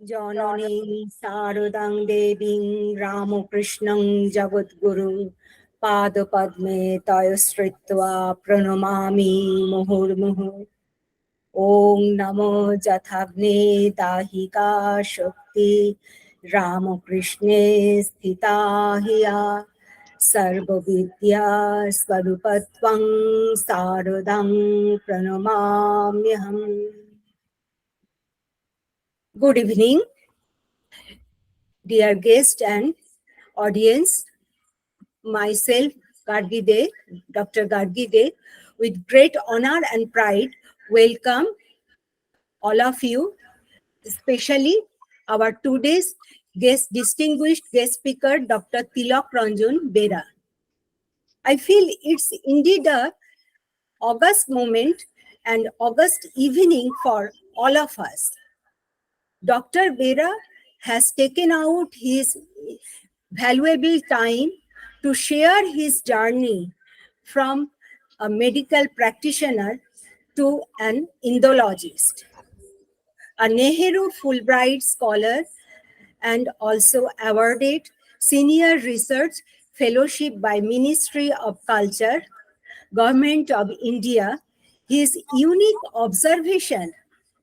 Janani Sarudang Deving Ramakrishnan Jagadguru Pada Padme Tayasritva Pranamami Muhurmuhu Om Namo Jathagne Dahika Shakti Ramakrishne Sthita Hiya Sarva Vidya Swarupatvang Sarudang Pranamamyaham. Good evening, dear guest and audience. Myself, Gargide, Dr. Gargide, with great honor and pride, welcome all of you, especially our today's distinguished guest speaker, Dr. Tilak Ranjan Bera. I feel it's indeed a August moment and August evening for all of us. Dr. Bera has taken out his valuable time to share his journey from a medical practitioner to an Indologist, a Nehru Fulbright scholar, and also awarded Senior Research Fellowship by Ministry of Culture, Government of India. His unique observation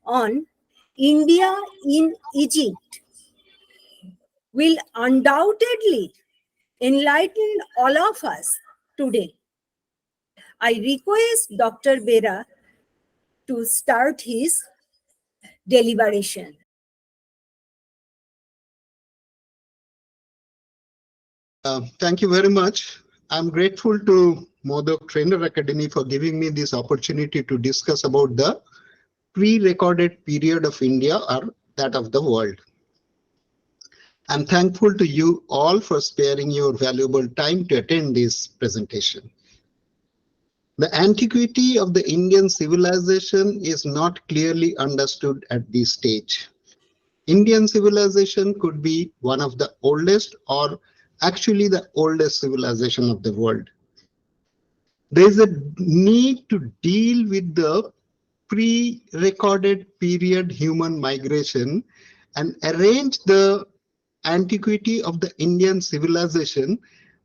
on India in Egypt will undoubtedly enlighten all of us today. I request Dr. Bera to start his deliberation. Thank you very much. I'm grateful to Modak Trainer Academy for giving me this opportunity to discuss about the pre-recorded period of India or that of the world. I'm thankful to you all for sparing your valuable time to attend this presentation. The antiquity of the Indian civilization is not clearly understood at this stage. Indian civilization could be one of the oldest or actually the oldest civilization of the world. There is a need to deal with the pre-recorded period human migration and arrange the antiquity of the Indian civilization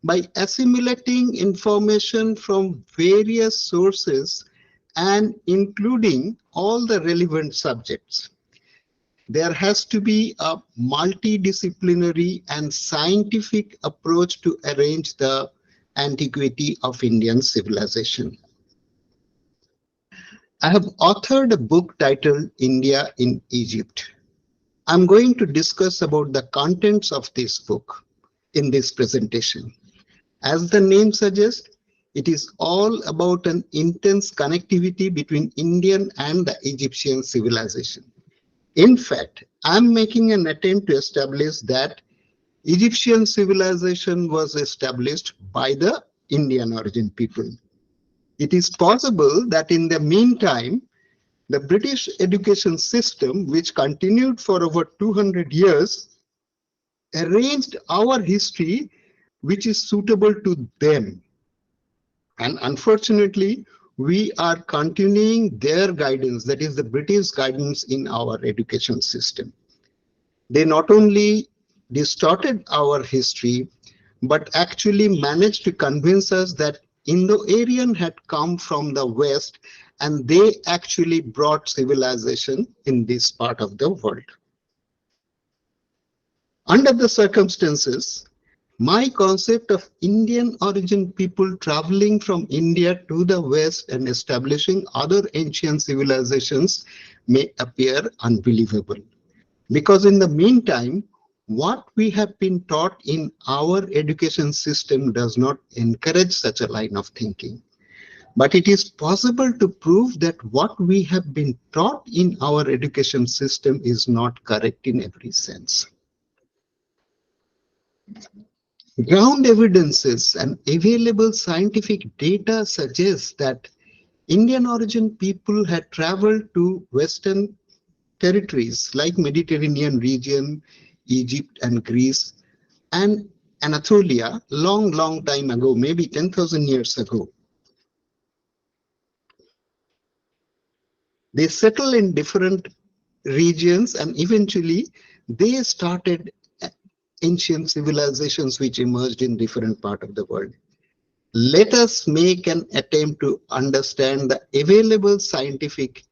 by assimilating information from various sources and including all the relevant subjects. There has to be a multidisciplinary and scientific approach to arrange the antiquity of Indian civilization. I have authored a book titled India in Egypt. I'm going to discuss about the contents of this book in this presentation. As the name suggests, it is all about an intense connectivity between Indian and the Egyptian civilization. In fact, I'm making an attempt to establish that Egyptian civilization was established by the Indian origin people. It is possible that in the meantime, the British education system, which continued for over 200 years, arranged our history which is suitable to them. And unfortunately, we are continuing their guidance, that is the British guidance in our education system. They not only distorted our history, but actually managed to convince us that Indo-Aryan had come from the West and they actually brought civilization in this part of the world. Under the circumstances, my concept of Indian origin people traveling from India to the West and establishing other ancient civilizations may appear unbelievable. Because in the meantime, what we have been taught in our education system does not encourage such a line of thinking. But it is possible to prove that what we have been taught in our education system is not correct in every sense. Ground evidences and available scientific data suggest that Indian origin people had traveled to Western territories like Mediterranean region, Egypt and Greece, and Anatolia long time ago, maybe 10,000 years ago. They settle in different regions and eventually they started ancient civilizations which emerged in different part of the world. Let us make an attempt to understand the available scientific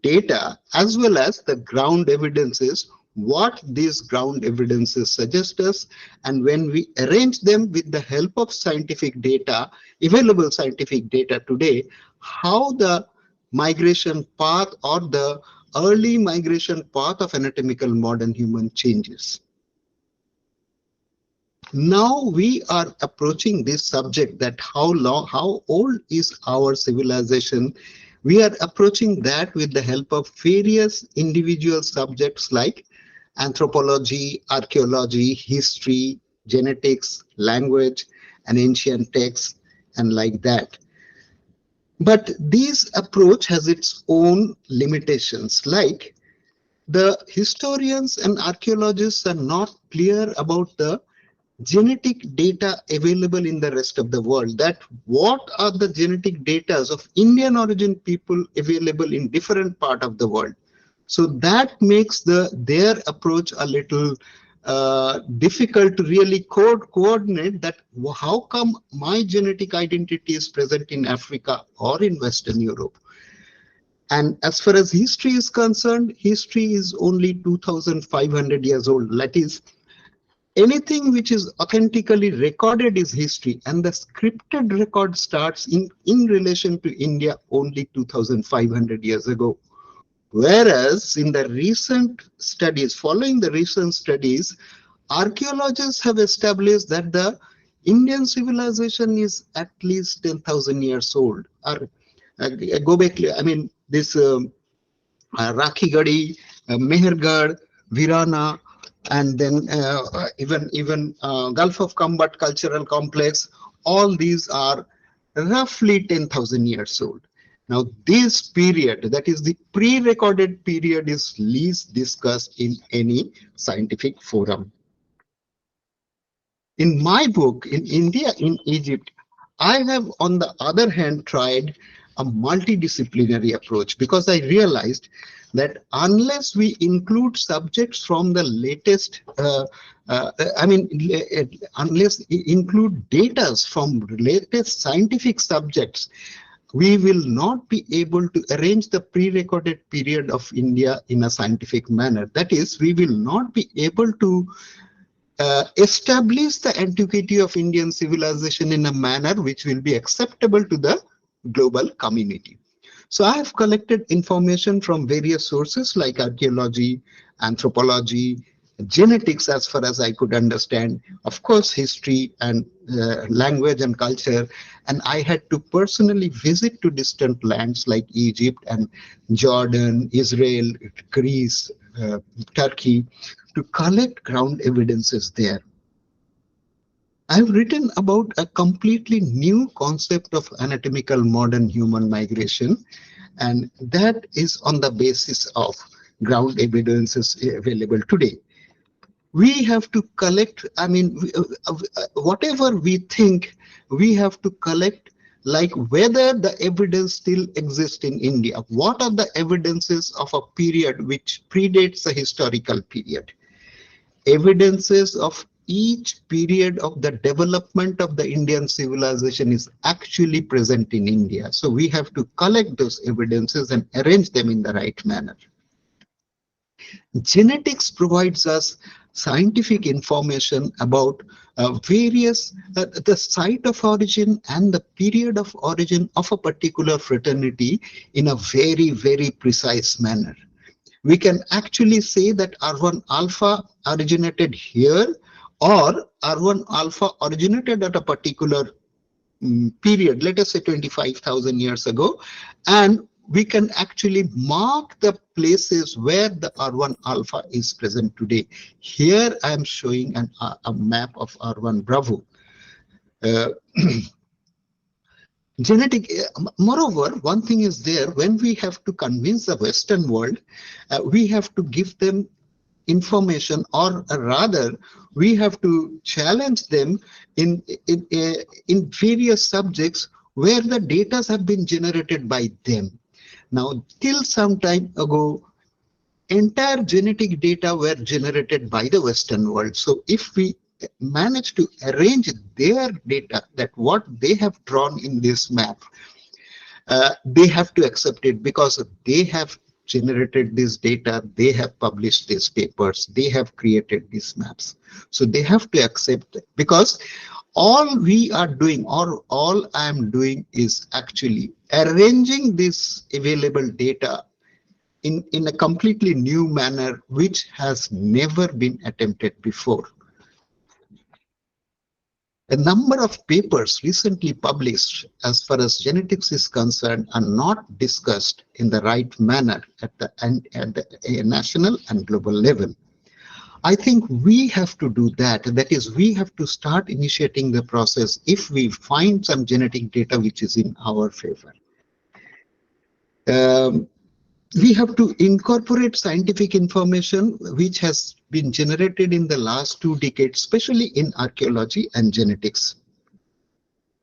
data as well as the ground evidences, what these ground evidences suggest us, and when we arrange them with the help of scientific data, available scientific data today, how the migration path or the early migration path of anatomical modern human changes. Now we are approaching this subject, that how old is our civilization. We are approaching that with the help of various individual subjects like anthropology, archaeology, history, genetics, language, and ancient texts, and like that. But this approach has its own limitations, like the historians and archaeologists are not clear about the genetic data available in the rest of the world, that what are the genetic data of Indian origin people available in different part of the world. So that makes their approach a little difficult to really coordinate, that how come my genetic identity is present in Africa or in Western Europe. And as far as history is concerned, history is only 2500 years old. That is, anything which is authentically recorded is history, and the scripted record starts in relation to India only 2500 years ago. Whereas in the recent studies, following the recent studies, archaeologists have established that the Indian civilization is at least 10,000 years old. Or go back, I mean, this Rakhigadi, Mehergarh, Virana, and then even Gulf of Combat Cultural Complex. All these are roughly 10,000 years old. Now, this period, that is the pre-recorded period, is least discussed in any scientific forum. In my book, in India, in Egypt, I have, on the other hand, tried a multidisciplinary approach, because I realized that unless we include subjects from the latest, I mean, unless we include data from latest scientific subjects, we will not be able to arrange the pre-recorded period of India in a scientific manner. That is, we will not be able to establish the antiquity of Indian civilization in a manner which will be acceptable to the global community. So I have collected information from various sources like archaeology, anthropology, genetics, as far as I could understand, of course, history and language and culture. And I had to personally visit to distant lands like Egypt and Jordan, Israel, Greece, Turkey, to collect ground evidences there. I've written about a completely new concept of anatomical modern human migration, and that is on the basis of ground evidences available today. We have to collect, I mean, whatever we think, we have to collect, like whether the evidence still exists in India. What are the evidences of a period which predates the historical period? Evidences of each period of the development of the Indian civilization is actually present in India. So we have to collect those evidences and arrange them in the right manner. Genetics provides us scientific information about the site of origin and the period of origin of a particular fraternity in a very precise manner. We can actually say that R1 alpha originated here, or R1 alpha originated at a particular period, let us say 25,000 years ago, and we can actually mark the places where the R1 alpha is present today. Here I am showing a map of R1 Bravo. Uh, Moreover, one thing is there, when we have to convince the Western world, we have to give them information, or rather we have to challenge them in various subjects where the data have been generated by them. Now, till some time ago, entire genetic data were generated by the Western world. So if we manage to arrange their data, that what they have drawn in this map, they have to accept it because they have generated this data, they have published these papers, they have created these maps. So they have to accept it because all we are doing, or all I am doing, is actually arranging this available data in a completely new manner, which has never been attempted before. A number of papers recently published as far as genetics is concerned are not discussed in the right manner at the national and global level. I think we have to do that. That is, we have to start initiating the process if we find some genetic data which is in our favor. We have to incorporate scientific information which has been generated in the last 2 decades, especially in archaeology and genetics.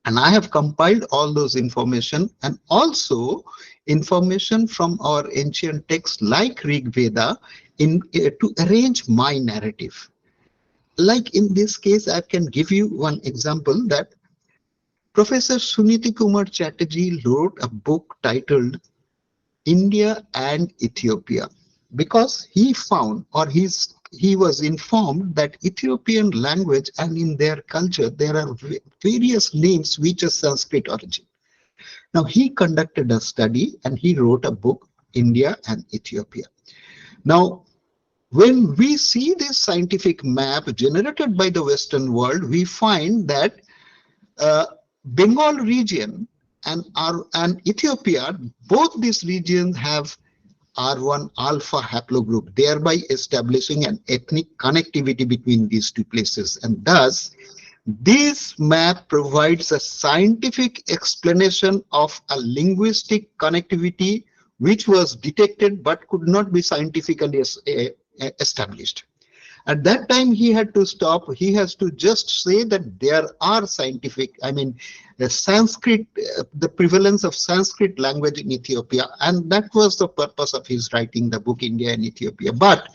And I have compiled all those information and also information from our ancient texts like Rig Veda to arrange my narrative. Like in this case, I can give you one example that Professor Suniti Kumar Chatterjee wrote a book titled India and Ethiopia because he found, or he was informed, that Ethiopian language and in their culture there are various names which are Sanskrit origin. Now he conducted a study and he wrote a book, India and Ethiopia. Now when we see this scientific map generated by the Western world, we find that Bengal region and Ethiopia, both these regions have R1 alpha haplogroup, thereby establishing an ethnic connectivity between these two places. And thus, this map provides a scientific explanation of a linguistic connectivity which was detected but could not be scientifically established. At that time, he had to stop. He has to just say that there are scientific, the Sanskrit, the prevalence of Sanskrit language in Ethiopia. And that was the purpose of his writing the book, India and Ethiopia. But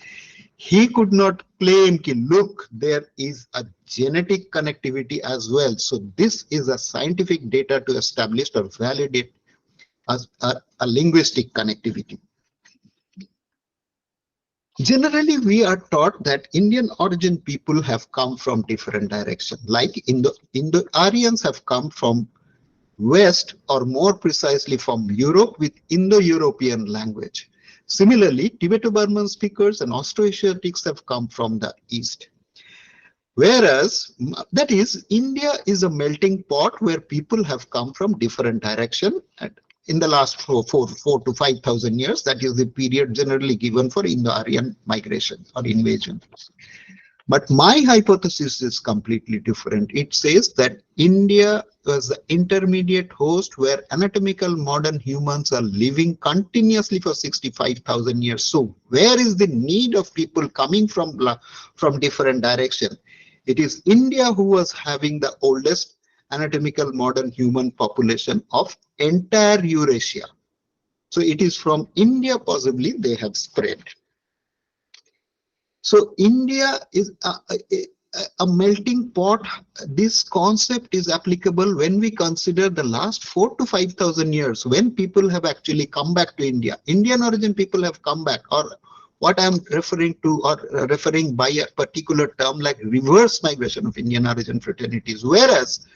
he could not claim, look, there is a genetic connectivity as well. So this is a scientific data to establish or validate as a linguistic connectivity. Generally, we are taught that Indian origin people have come from different directions. Like Indo-Aryans have come from West, or more precisely from Europe, with Indo-European language. Similarly, Tibeto-Burman speakers and Austroasiatics have come from the East. Whereas, that is, India is a melting pot where people have come from different directions. In the last 4,000 to 5,000 years, that is the period generally given for Indo-Aryan migration or invasion. But my hypothesis is completely different. It says that India was the intermediate host where anatomical modern humans are living continuously for 65,000 years. So where is the need of people coming from different directions? It is India who was having the oldest anatomical modern human population of entire Eurasia. So it is from India possibly they have spread. So India is a melting pot. This concept is applicable when we consider the last 4,000 to 5,000 years when people have actually come back to India. Indian origin people have come back, or what I'm referring to, or referring by a particular term like reverse migration of Indian origin fraternities. Whereas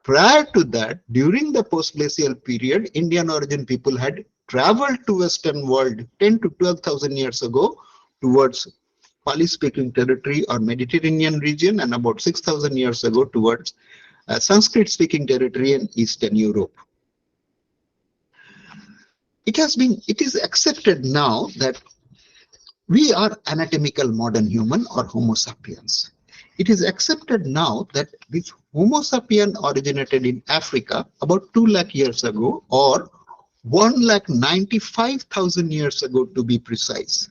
prior to that, during the post-glacial period, Indian origin people had traveled to Western world 10 to 12,000 years ago towards Pali-speaking territory or Mediterranean region, and about 6,000 years ago towards Sanskrit-speaking territory in Eastern Europe. It is accepted now that we are anatomical modern human, or Homo sapiens. It is accepted now that this Homo sapien originated in Africa about 2 lakh years ago, or 1,95,000 years ago to be precise.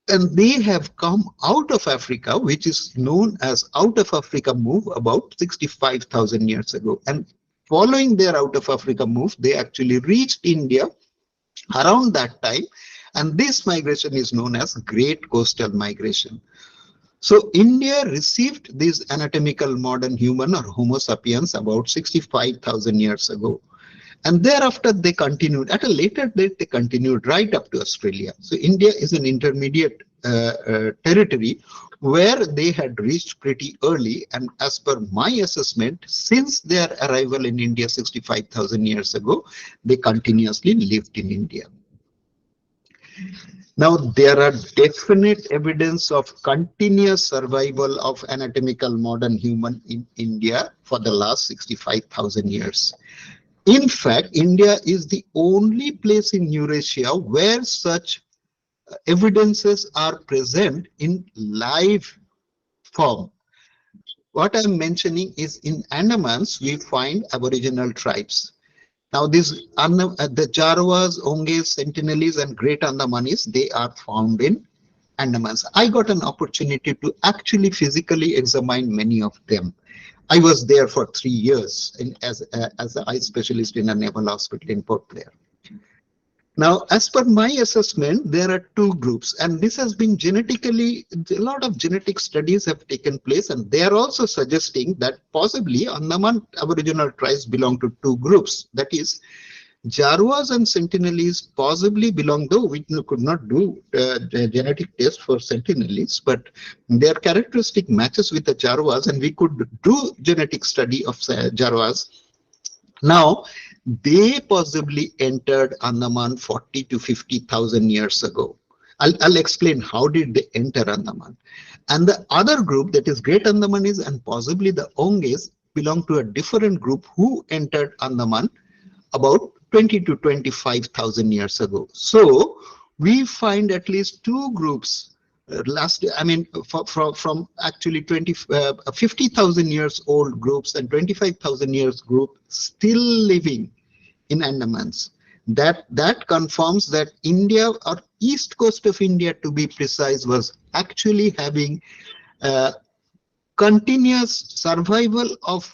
And they have come out of Africa, which is known as out of Africa move, about 65,000 years ago. And following their out of Africa move, they actually reached India around that time. And this migration is known as Great Coastal Migration. So India received this anatomical modern human or Homo sapiens about 65,000 years ago. And thereafter, they continued. At a later date, they continued right up to Australia. So India is an intermediate territory where they had reached pretty early. And as per my assessment, since their arrival in India 65,000 years ago, they continuously lived in India. Now, there are definite evidence of continuous survival of anatomical modern human in India for the last 65,000 years. In fact, India is the only place in Eurasia where such evidences are present in live form. What I'm mentioning is in Andamans, we find Aboriginal tribes. Now, the Jarawas, Onges, Sentinelese, and Great Andamanis, they are found in Andamans. I got an opportunity to actually physically examine many of them. I was there for 3 years as an eye specialist in a naval hospital in Port Blair. Now, as per my assessment, there are two groups, and this has been genetically, a lot of genetic studies have taken place, and they are also suggesting that possibly Andaman Aboriginal tribes belong to two groups. That is, Jarwas and Sentinelese possibly belong, though we could not do the genetic test for Sentinelese, but their characteristic matches with the Jarwas, and we could do genetic study of Jarwas. Now, they possibly entered Andaman 40 to 50,000 years ago. I'll explain how did they enter Andaman. And the other group, that is Great Andamanis and possibly the Onges, belong to a different group who entered Andaman about 20 to 25,000 years ago. So we find at least two groups from actually 50,000 years old groups and 25,000 years group still living in Andamans. That confirms that India, or east coast of India to be precise, was actually having continuous survival of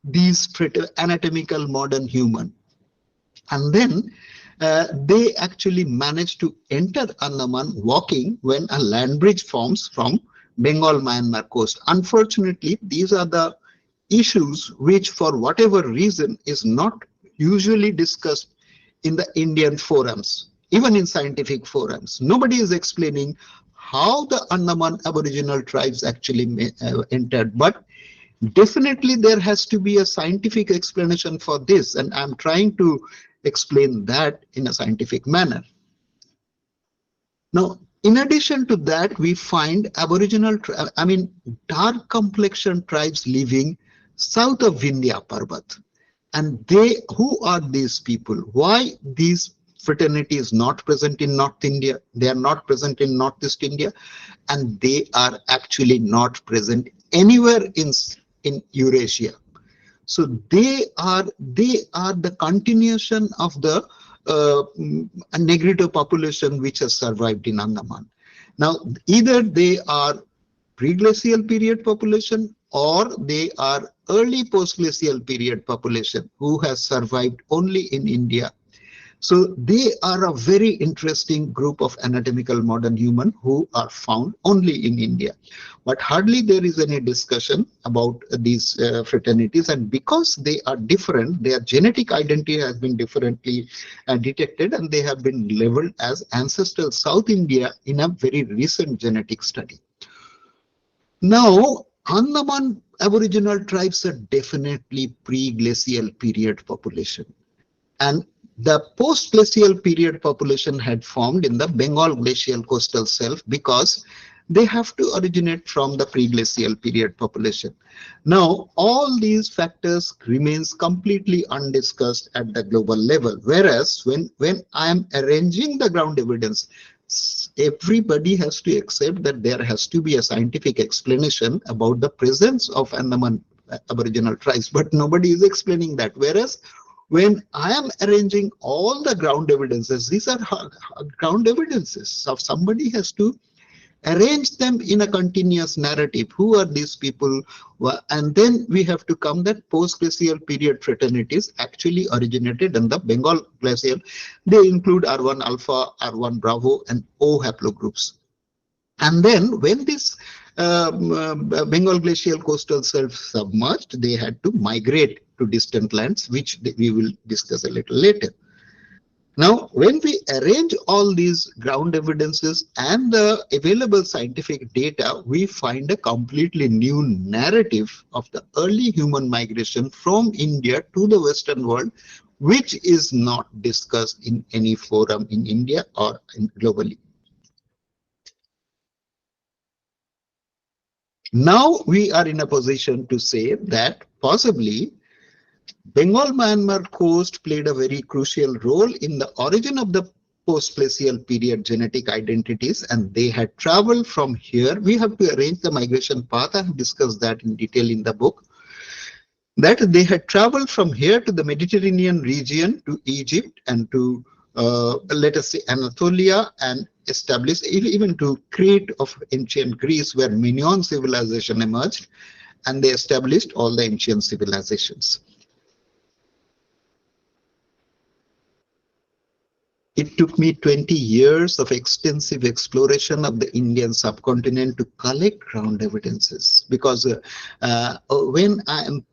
these anatomical modern human. And then they actually managed to enter Andaman walking when a land bridge forms from Bengal Myanmar coast. Unfortunately, these are the issues which, for whatever reason, is not usually discussed in the Indian forums, even in scientific forums. Nobody is explaining how the Andaman Aboriginal tribes actually entered, but definitely there has to be a scientific explanation for this, and I'm trying to explain that in a scientific manner. Now, in addition to that, we find Aboriginal, dark complexion tribes living south of Vindhya Parbat. And who are these people? Why these fraternity is not present in North India? They are not present in Northeast India, and they are actually not present anywhere in Eurasia. So they are the continuation of the Negrito population which has survived in Andaman. Now, either they are pre-glacial period population or they are early post-glacial period population who has survived only in India. So they are a very interesting group of anatomical modern human who are found only in India. But hardly there is any discussion about these fraternities, and because they are different, their genetic identity has been differently detected, and they have been labeled as ancestral South India in a very recent genetic study. Now, Andaman Aboriginal tribes are definitely pre-glacial period population, and the post-glacial period population had formed in the Bengal glacial coastal shelf because they have to originate from the pre-glacial period population. Now, all these factors remains completely undiscussed at the global level, whereas when I am arranging the ground evidence, everybody has to accept that there has to be a scientific explanation about the presence of Andaman Aboriginal tribes, but nobody is explaining that. Whereas when I am arranging all the ground evidences, these are ground evidences. So somebody has to arrange them in a continuous narrative. Who are these people? And then we have to come that post-glacial period fraternities actually originated in the Bengal glacial. They include R1 alpha, R1 bravo, and O haplogroups. And then when this Bengal glacial coastal shelf submerged, they had to migrate to distant lands, which we will discuss a little later. Now, when we arrange all these ground evidences and the available scientific data, we find a completely new narrative of the early human migration from India to the Western world, which is not discussed in any forum in India or globally. Now we are in a position to say that possibly Bengal-Myanmar coast played a very crucial role in the origin of the post-glacial period genetic identities, and they had traveled from here. We have to arrange the migration path. I have discussed that in detail in the book. That they had traveled from here to the Mediterranean region, to Egypt, and to let us say Anatolia, and established even to Crete of ancient Greece, where Minoan civilization emerged, and they established all the ancient civilizations. It took me 20 years of extensive exploration of the Indian subcontinent to collect ground evidences, because when I am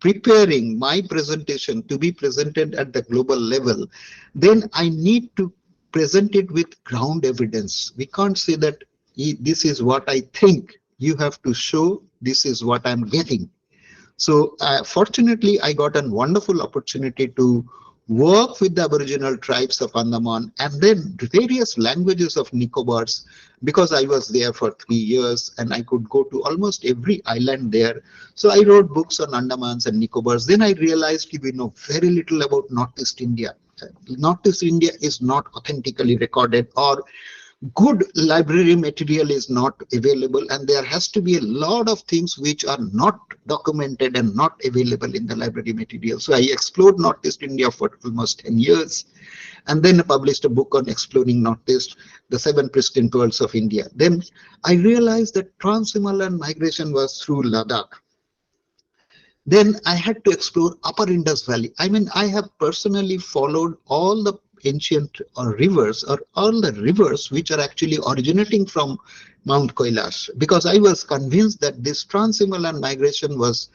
preparing my presentation to be presented at the global level, then I need to present it with ground evidence. We can't say that this is what I think. You have to show this is what I'm getting. So fortunately, I got a wonderful opportunity to work with the Aboriginal tribes of Andaman and then various languages of Nicobars, because I was there for 3 years and I could go to almost every island there. So I wrote books on Andamans and Nicobars. Then I realized we know very little about Northeast India. Northeast India is not authentically recorded, or good library material is not available, and there has to be a lot of things which are not documented and not available in the library material. So I explored Northeast India for almost 10 years, and then published a book on exploring Northeast, the 7 pristine pearls of India. Then I realized that trans-Himalayan migration was through Ladakh. Then I had to explore Upper Indus Valley. I mean, I have personally followed all the ancient rivers, or all the rivers which are actually originating from Mount Kailash, because I was convinced that this trans-Himalayan migration was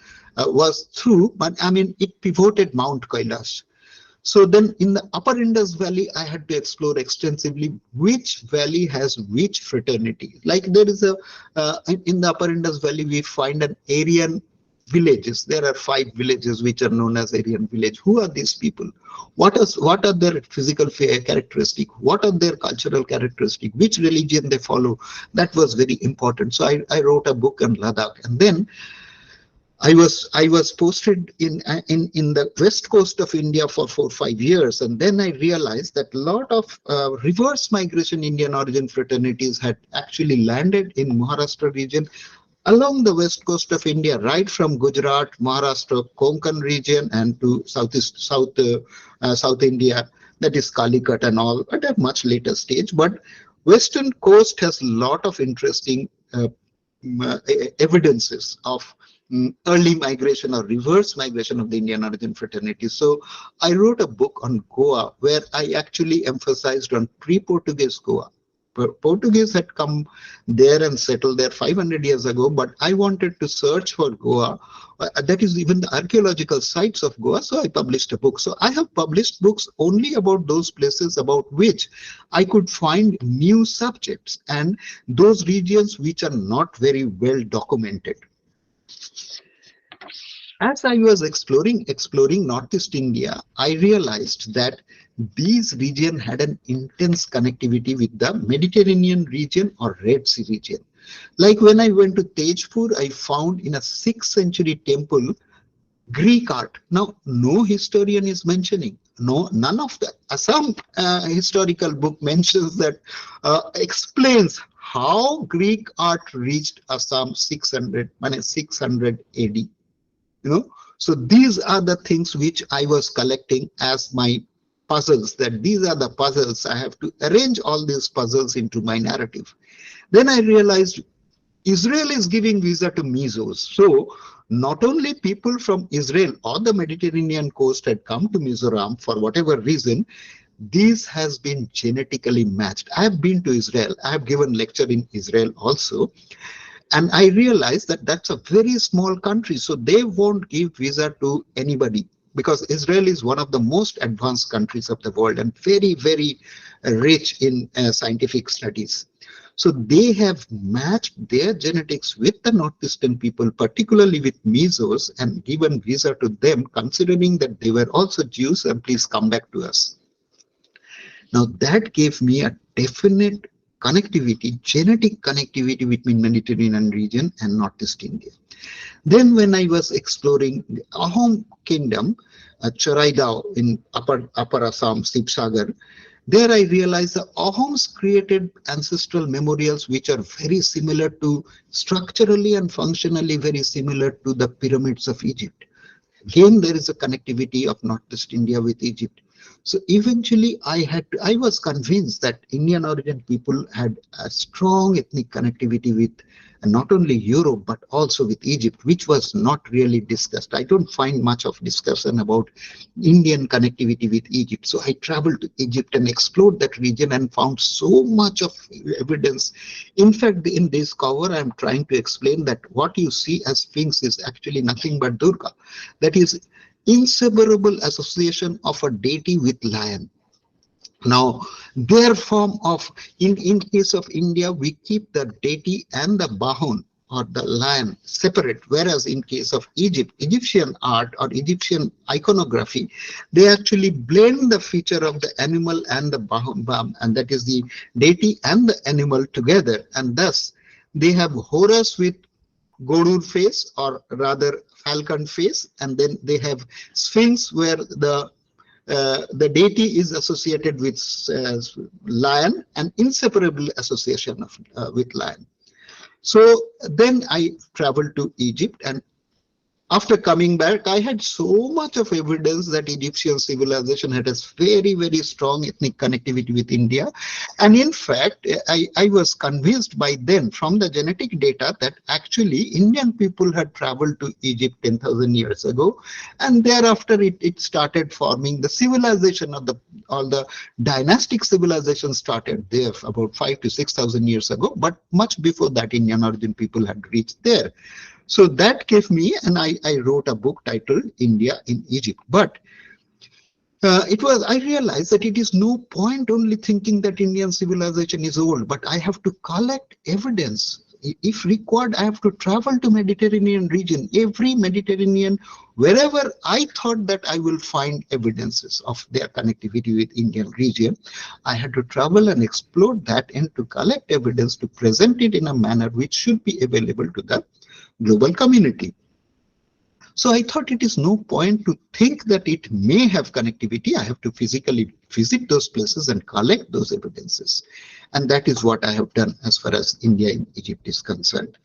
through, but I mean, it pivoted Mount Kailash. So then in the Upper Indus Valley, I had to explore extensively which valley has which fraternity. Like there is a, in the Upper Indus Valley, we find an Aryan villages. There are 5 villages which are known as Aryan village. Who are these people? What are their physical characteristics? What are their cultural characteristics? Which religion they follow? That was very important. So I wrote a book on Ladakh, and then I was posted in the west coast of India for 4 or 5 years, and then I realized that a lot of reverse migration Indian origin fraternities had actually landed in Maharashtra region, along the west coast of India, right from Gujarat, Maharashtra, Konkan region, and to South India, that is Calicut and all, at a much later stage. But western coast has a lot of interesting evidences of early migration or reverse migration of the Indian origin fraternity. So I wrote a book on Goa, where I actually emphasized on pre-Portuguese Goa. Portuguese had come there and settled there 500 years ago, but I wanted to search for Goa, that is even the archaeological sites of Goa, so I published a book. So I have published books only about those places about which I could find new subjects and those regions which are not very well documented. As I was exploring Northeast India, I realized that these regions had an intense connectivity with the Mediterranean region or Red Sea region. Like when I went to Tejpur, I found in a 6th century temple Greek art. Now, no historian is mentioning, none of the some historical book mentions that, explains how Greek art reached Assam 600 AD. So these are the things which I was collecting as my puzzles, that these are the puzzles. I have to arrange all these puzzles into my narrative. Then I realized Israel is giving visa to Mizos. So not only people from Israel or the Mediterranean coast had come to Mizoram for whatever reason, this has been genetically matched. I have been to Israel. I have given lecture in Israel also. And I realized that that's a very small country. So they won't give visa to anybody because Israel is one of the most advanced countries of the world and very, very rich in scientific studies. So they have matched their genetics with the Northeastern people, particularly with Mizos, and given visa to them, considering that they were also Jews and please come back to us. Now that gave me a definite connectivity, genetic connectivity between Mediterranean region and Northeast India. Then when I was exploring the Ahom kingdom, Charaidao in upper Assam, Sibsagar, there I realized the Ahoms created ancestral memorials which are very similar to, structurally and functionally very similar to the pyramids of Egypt. Again, there is a connectivity of Northeast India with Egypt. So eventually I was convinced that Indian origin people had a strong ethnic connectivity with not only Europe, but also with Egypt, which was not really discussed. I don't find much of discussion about Indian connectivity with Egypt. So I traveled to Egypt and explored that region and found so much of evidence. In fact, in this cover, I'm trying to explain that what you see as Sphinx is actually nothing but Durga. That is inseparable association of a deity with lion. Now, their form of, in case of India, we keep the deity and the bahun or the lion separate, whereas in case of Egypt, Egyptian art or Egyptian iconography, they actually blend the feature of the animal and the bahun, and that is the deity and the animal together, and thus they have Horus with Gorur face, or rather falcon face, and then they have Sphinx where the deity is associated with lion, and inseparable association of with lion. So then I traveled to Egypt, and after coming back, I had so much of evidence that Egyptian civilization had a very, very strong ethnic connectivity with India. And in fact, I was convinced by then from the genetic data that actually Indian people had traveled to Egypt 10,000 years ago. And thereafter, it started forming the civilization of all the dynastic civilization started there about 5 to 6,000 years ago. But much before that, Indian origin people had reached there. So that gave me, and I wrote a book titled India in Egypt. But I realized that it is no point only thinking that Indian civilization is old, but I have to collect evidence. If required, I have to travel to Mediterranean region, every Mediterranean, wherever I thought that I will find evidences of their connectivity with Indian region, I had to travel and explore that and to collect evidence to present it in a manner which should be available to the global community. So I thought it is no point to think that it may have connectivity. I have to physically visit those places and collect those evidences. And that is what I have done as far as India and Egypt is concerned.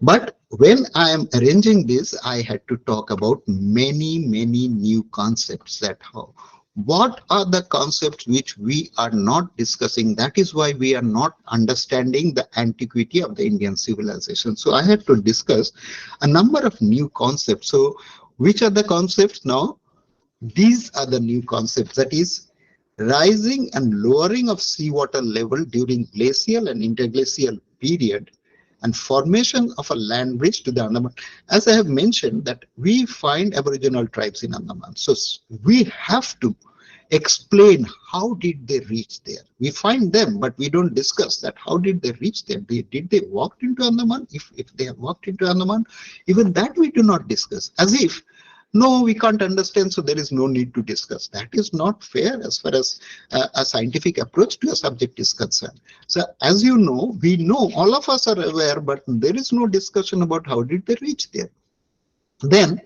But when I am arranging this, I had to talk about many, many new concepts that what are the concepts which we are not discussing? That is why we are not understanding the antiquity of the Indian civilization. So I had to discuss a number of new concepts. So which are the concepts now? These are the new concepts, that is rising and lowering of seawater level during glacial and interglacial period, and formation of a land bridge to the Andaman. As I have mentioned, that we find Aboriginal tribes in Andaman. So we have to explain how did they reach there. We find them, but we don't discuss that how did they reach there. Did they walk into Andaman? If they have walked into Andaman, even that we do not discuss, as if no, we can't understand, so there is no need to discuss. That is not fair as far as a scientific approach to a subject is concerned. So as you know, we know, all of us are aware, but there is no discussion about how did they reach there. Then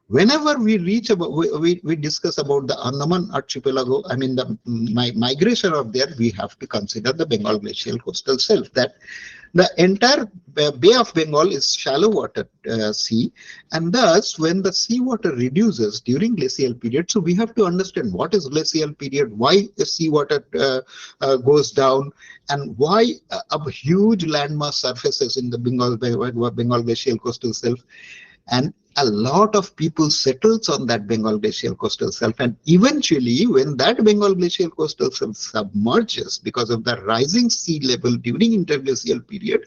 whenever we reach about, we discuss about the Andaman archipelago, I mean the migration of there, we have to consider the Bengal glacial coastal shelf. That The entire Bay of Bengal is shallow water sea, and thus when the seawater reduces during glacial period, so we have to understand what is glacial period, why the seawater goes down, and why a huge landmass surfaces in the Bengal glacial coastal shelf, and a lot of people settles on that Bengal glacial coastal shelf, and eventually when that Bengal glacial coastal shelf submerges because of the rising sea level during interglacial period,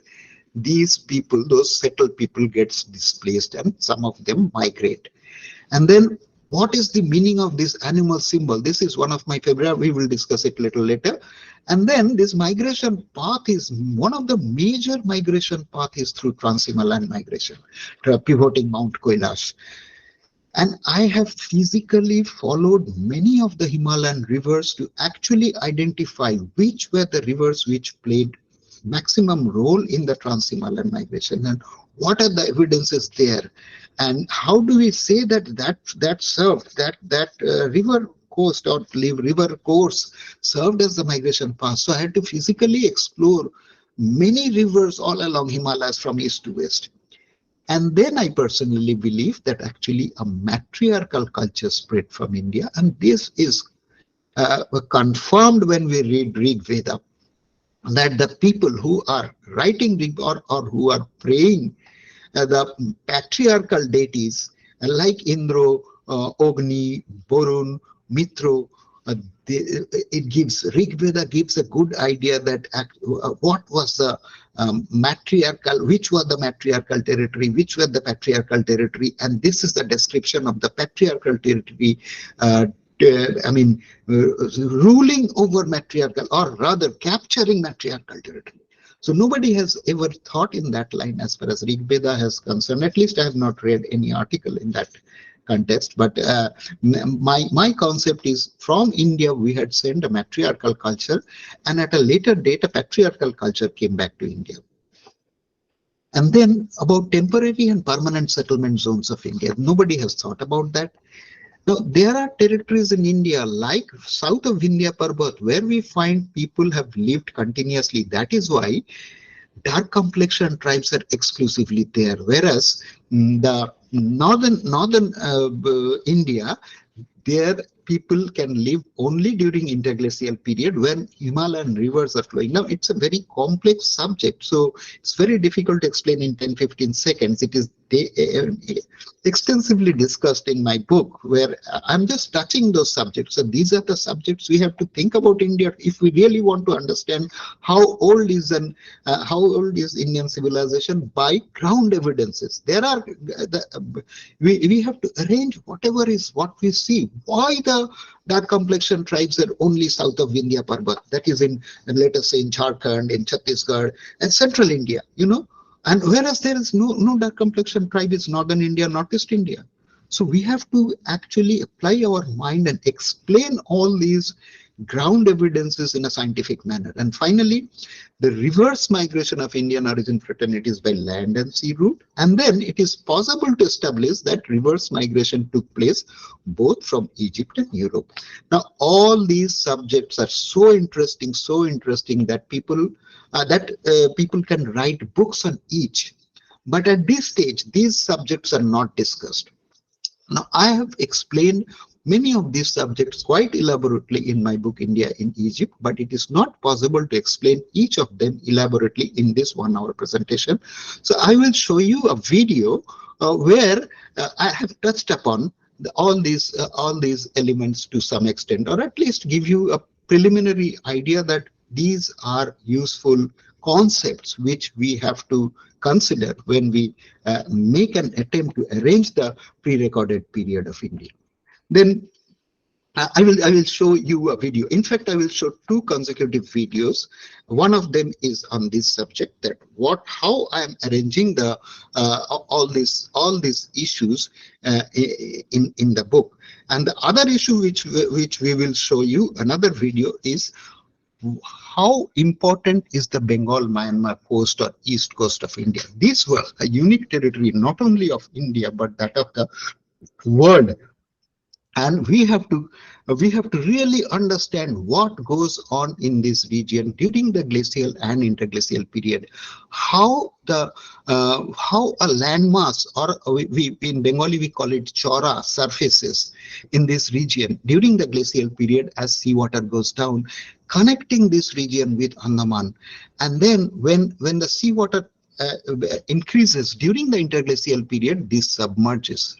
these people, those settled people, gets displaced and some of them migrate. And then what is the meaning of this animal symbol? This is one of my favorite. We will discuss it a little later. And then this migration path is one of the major migration path is through Trans-Himalayan migration, pivoting Mount Kailash. And I have physically followed many of the Himalayan rivers to actually identify which were the rivers which played maximum role in the Trans-Himalayan migration, and what are the evidences there, and how do we say that served that river coast or river course served as the migration path. So I had to physically explore many rivers all along Himalayas from east to west. And then I personally believe that actually a matriarchal culture spread from India, and this is confirmed when we read Rig Veda, that the people who are writing or who are praying the patriarchal deities like Indra, Ogni, Borun, Mitro, it gives, Rig Veda gives a good idea that what was the matriarchal, which were the matriarchal territory, which were the patriarchal territory, and this is the description of the patriarchal territory. I mean, ruling over matriarchal, or rather capturing matriarchal territory. So nobody has ever thought in that line as far as Rig Veda has concerned. At least I have not read any article in that context. But my concept is, from India we had sent a matriarchal culture, and at a later date a patriarchal culture came back to India. And then about temporary and permanent settlement zones of India, nobody has thought about that. Now, there are territories in India like south of Vindhya Parbat where we find people have lived continuously. That is why dark complexion tribes are exclusively there, whereas the northern India, there people can live only during interglacial period when Himalayan rivers are flowing. Now, it's a very complex subject, so it's very difficult to explain in 10-15 seconds. It is extensively discussed in my book, where I'm just touching those subjects. So these are the subjects we have to think about India if we really want to understand how old is Indian civilization by ground evidences. There are we have to arrange whatever is what we see. Why the dark complexion tribes are only south of Vindhya Parbat, that is in, let us say, in Jharkhand, in Chhattisgarh, and central India, and whereas there is no dark complexion tribe is northern India, northeast India. So we have to actually apply our mind and explain all these ground evidences in a scientific manner. And finally, the reverse migration of Indian origin fraternities by land and sea route. And then it is possible to establish that reverse migration took place both from Egypt and Europe. Now, all these subjects are so interesting that people can write books on each. But at this stage, these subjects are not discussed. Now, I have explained many of these subjects quite elaborately in my book, India in Egypt, but it is not possible to explain each of them elaborately in this 1-hour presentation. So I will show you a video where I have touched upon all these elements to some extent, or at least give you a preliminary idea that these are useful concepts which we have to consider when we make an attempt to arrange the pre-recorded period of India. Then I will show you a video. In fact, I will show 2 consecutive videos. One of them is on this subject, that how I am arranging the all these issues in the book. And the other issue which we will show you, another video, is how important is the Bengal-Myanmar coast or east coast of India. This was a unique territory not only of India but that of the world. and we have to really understand what goes on in this region during the glacial and interglacial period, how a landmass, or we in Bengali we call it chora, surfaces in this region during the glacial period as seawater goes down, connecting this region with Andaman. And then when the seawater increases during the interglacial period, this submerges,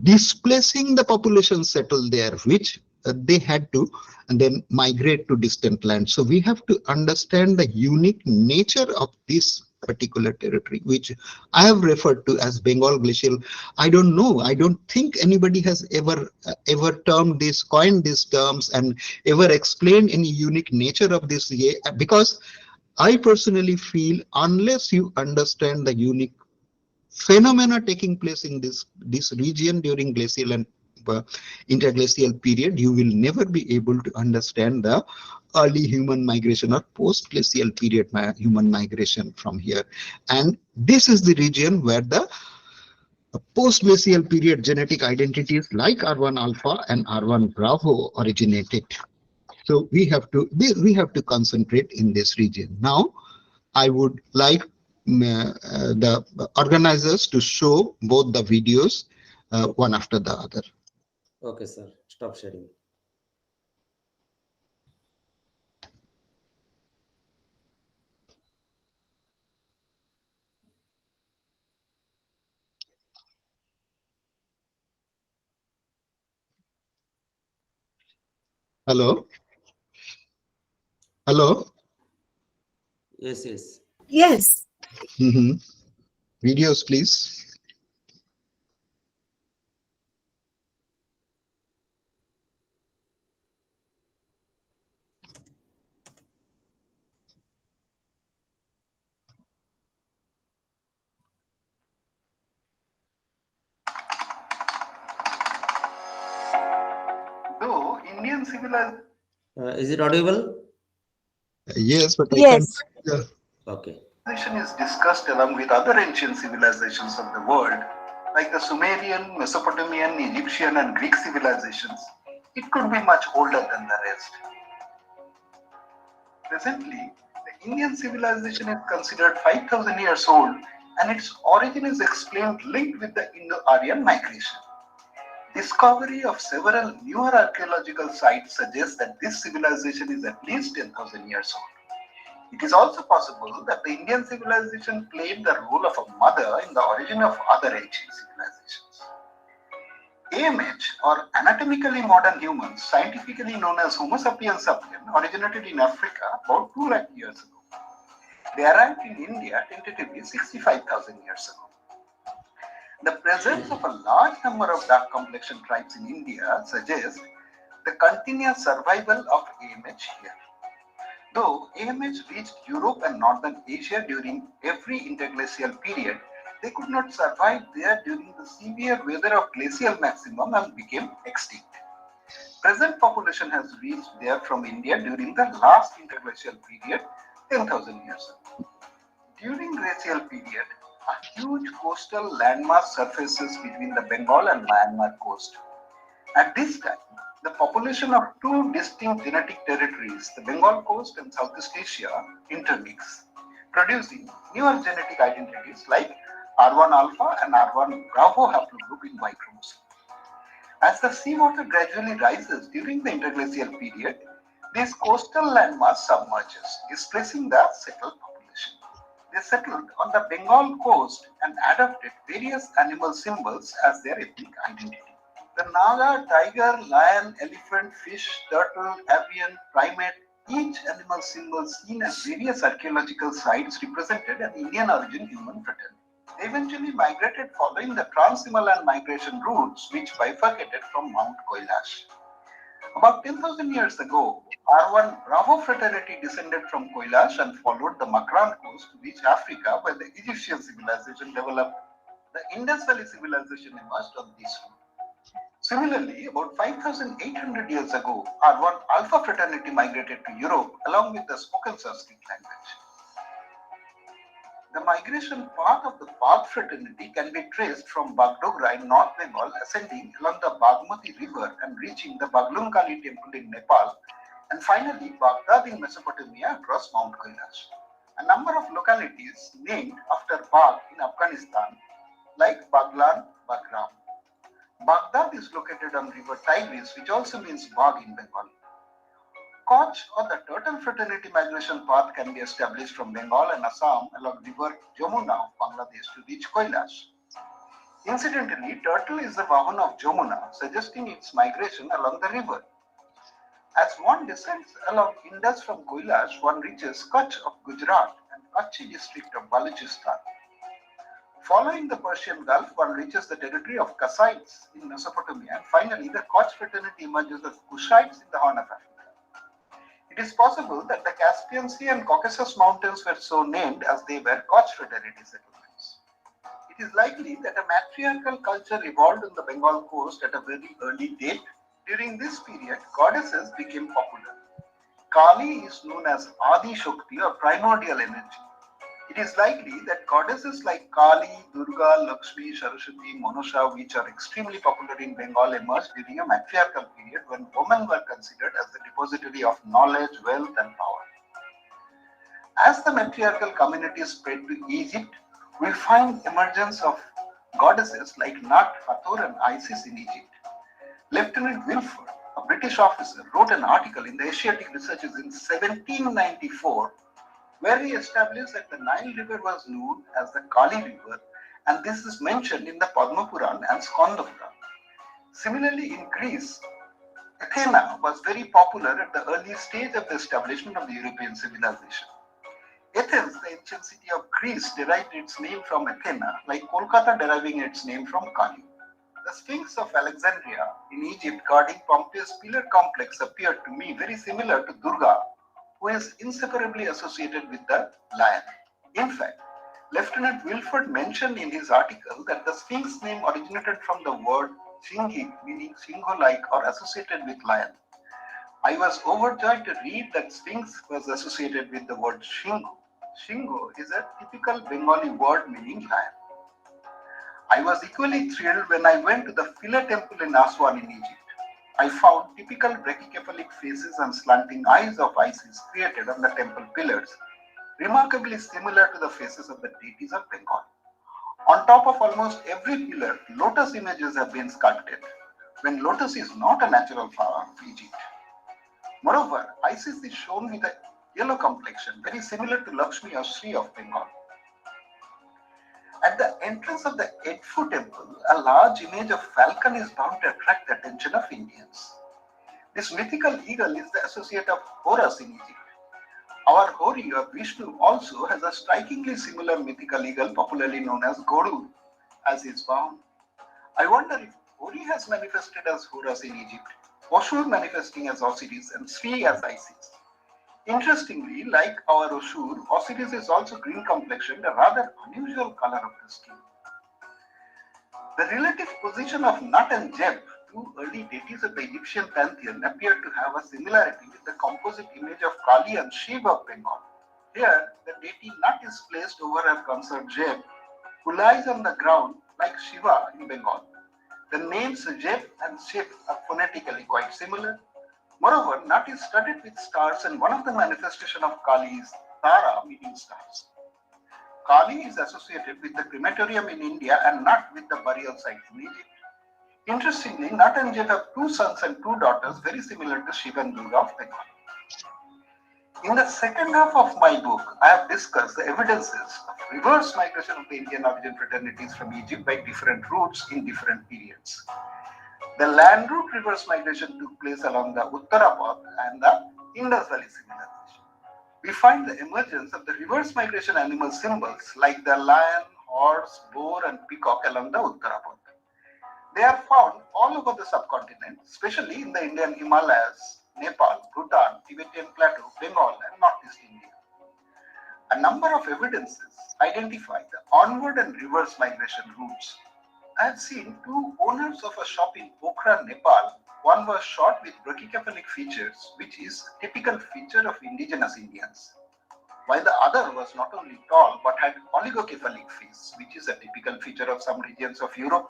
displacing the population settled there, which they had to and then migrate to distant lands. So we have to understand the unique nature of this particular territory, which I have referred to as Bengal Glacial. I don't know. I don't think anybody has ever coined these terms, and ever explained any unique nature of this. Because I personally feel unless you understand the unique phenomena taking place in this region during glacial and uh, interglacial period, you will never be able to understand the early human migration or post-glacial period human migration from here. And this is the region where the post-glacial period genetic identities like R1 alpha and R1 bravo originated. So we have to concentrate in this region. Now I would like the organizers to show both the videos one after the other. Okay, sir. Stop sharing. Hello, hello. Yes, yes. Yes. Mhm. Videos, please. Though Indian civilization. Is it audible? Yes, but I can't. Yes. Okay. Civilization is discussed along with other ancient civilizations of the world, like the Sumerian, Mesopotamian, Egyptian, and Greek civilizations. It could be much older than the rest. Presently, the Indian civilization is considered 5,000 years old, and its origin is explained linked with the Indo-Aryan migration. Discovery of several newer archaeological sites suggests that this civilization is at least 10,000 years old. It is also possible that the Indian civilization played the role of a mother in the origin of other ancient civilizations. AMH, or anatomically modern humans, scientifically known as Homo sapiens sapiens, originated in Africa about 2 lakh years ago. They arrived in India tentatively 65,000 years ago. The presence of a large number of dark complexion tribes in India suggests the continuous survival of AMH here. Though AMH reached Europe and Northern Asia during every interglacial period, they could not survive there during the severe weather of glacial maximum and became extinct. Present population has reached there from India during the last interglacial period, 10,000 years ago. During glacial period, a huge coastal landmass surfaces between the Bengal and Myanmar coast. At this time, the population of two distinct genetic territories, the Bengal coast and Southeast Asia, intermix, producing newer genetic identities like R1 alpha and R1 bravo haplogroup in Y chromosome. As the seawater gradually rises during the interglacial period, this coastal landmass submerges, displacing the settled population. They settled on the Bengal coast and adopted various animal symbols as their ethnic identity. The Naga, tiger, lion, elephant, fish, turtle, avian, primate, each animal symbol seen at various archaeological sites represented an Indian origin human fraternity. They eventually migrated following the Trans-Himalayan migration routes which bifurcated from Mount Kailash. About 10,000 years ago, R1 Bravo fraternity descended from Kailash and followed the Makran coast to reach Africa, where the Egyptian civilization developed. The Indus Valley civilization emerged on this route. Similarly, about 5,800 years ago, R1 Alpha fraternity migrated to Europe along with the spoken Sanskrit language. The migration path of the Bagh fraternity can be traced from Bagdogra in North Bengal, ascending along the Bagmati river and reaching the Baglum Kali temple in Nepal, and finally Baghdad in Mesopotamia across Mount Kailash. A number of localities named after Bagh in Afghanistan, like Baglan, Bagram. Baghdad is located on river Tigris, which also means Bagh in Bengal. Koch or the turtle fraternity migration path can be established from Bengal and Assam along river Jamuna of Bangladesh to reach Kailash. Incidentally, turtle is the Vahan of Jamuna, suggesting its migration along the river. As one descends along Indus from Kailash, one reaches Kutch of Gujarat and Kutchi district of Balochistan. Following the Persian Gulf, one reaches the territory of Kassites in Mesopotamia, and finally the Koch fraternity emerges as Kushites in the Horn of Africa. It is possible that the Caspian Sea and Caucasus Mountains were so named as they were Koch fraternity settlements. It is likely that a matriarchal culture evolved on the Bengal coast at a very early date. During this period, goddesses became popular. Kali is known as Adi Shakti or primordial energy. It is likely that goddesses like Kali, Durga, Lakshmi, Saraswati, Monasha, which are extremely popular in Bengal, emerged during a matriarchal period when women were considered as the depository of knowledge, wealth, and power. As the matriarchal community spread to Egypt, we find emergence of goddesses like Nat, Hathor, and Isis in Egypt. Lieutenant Wilford, a British officer, wrote an article in the Asiatic Researches in 1794 where he established that the Nile River was known as the Kali River, and this is mentioned in the Padma Puran and Skanda Puran. Similarly, in Greece, Athena was very popular at the early stage of the establishment of the European civilization. Athens, the ancient city of Greece, derived its name from Athena, like Kolkata deriving its name from Kali. The Sphinx of Alexandria in Egypt guarding Pompeii's pillar complex appeared to me very similar to Durga, who is inseparably associated with the lion. In fact, Lieutenant Wilford mentioned in his article that the Sphinx name originated from the word Singhi, meaning Singho-like or associated with lion. I was overjoyed to read that Sphinx was associated with the word Shingo. Shingo is a typical Bengali word meaning lion. I was equally thrilled when I went to the Philae temple in Aswan in Egypt. I found typical brachycephalic faces and slanting eyes of Isis created on the temple pillars, remarkably similar to the faces of the deities of Bengal. On top of almost every pillar, lotus images have been sculpted, when lotus is not a natural flower of Egypt. Moreover, Isis is shown with a yellow complexion, very similar to Lakshmi or Sri of Bengal. At the entrance of the Edfu temple, a large image of falcon is bound to attract the attention of Indians. This mythical eagle is the associate of Horus in Egypt. Our Hori or Vishnu also has a strikingly similar mythical eagle popularly known as Goru as his bound. I wonder if Hori has manifested as Horus in Egypt, Ashur manifesting as Osiris, and Sri as Isis. Interestingly, like our Ashur, Osiris is also green complexioned, a rather unusual color of the skin. The relative position of Nut and Jeb, two early deities of the Egyptian pantheon, appear to have a similarity with the composite image of Kali and Shiva of Bengal. Here, the deity Nut is placed over her consort Jeb, who lies on the ground like Shiva in Bengal. The names Jeb and Shiv are phonetically quite similar. Moreover, Nut is studded with stars, and one of the manifestations of Kali is Tara, meaning stars. Kali is associated with the crematorium in India and Nut with the burial site in Egypt. Interestingly, Nut and Jeb have two sons and two daughters, very similar to Shiva and Durga of Bengal. In the second half of my book, I have discussed the evidences of reverse migration of the Indian origin fraternities from Egypt by different routes in different periods. The land route reverse migration took place along the Uttarapath and the Indus Valley civilization. We find the emergence of the reverse migration animal symbols like the lion, horse, boar, and peacock along the Uttarapath. They are found all over the subcontinent, especially in the Indian Himalayas, Nepal, Bhutan, Tibetan Plateau, Bengal, and Northeast India. A number of evidences identify the onward and reverse migration routes. I have seen two owners of a shop in Pokhara, Nepal. One was shot with brachycephalic features, which is a typical feature of indigenous Indians. while the other was not only tall but had oligocephalic face, which is a typical feature of some regions of Europe.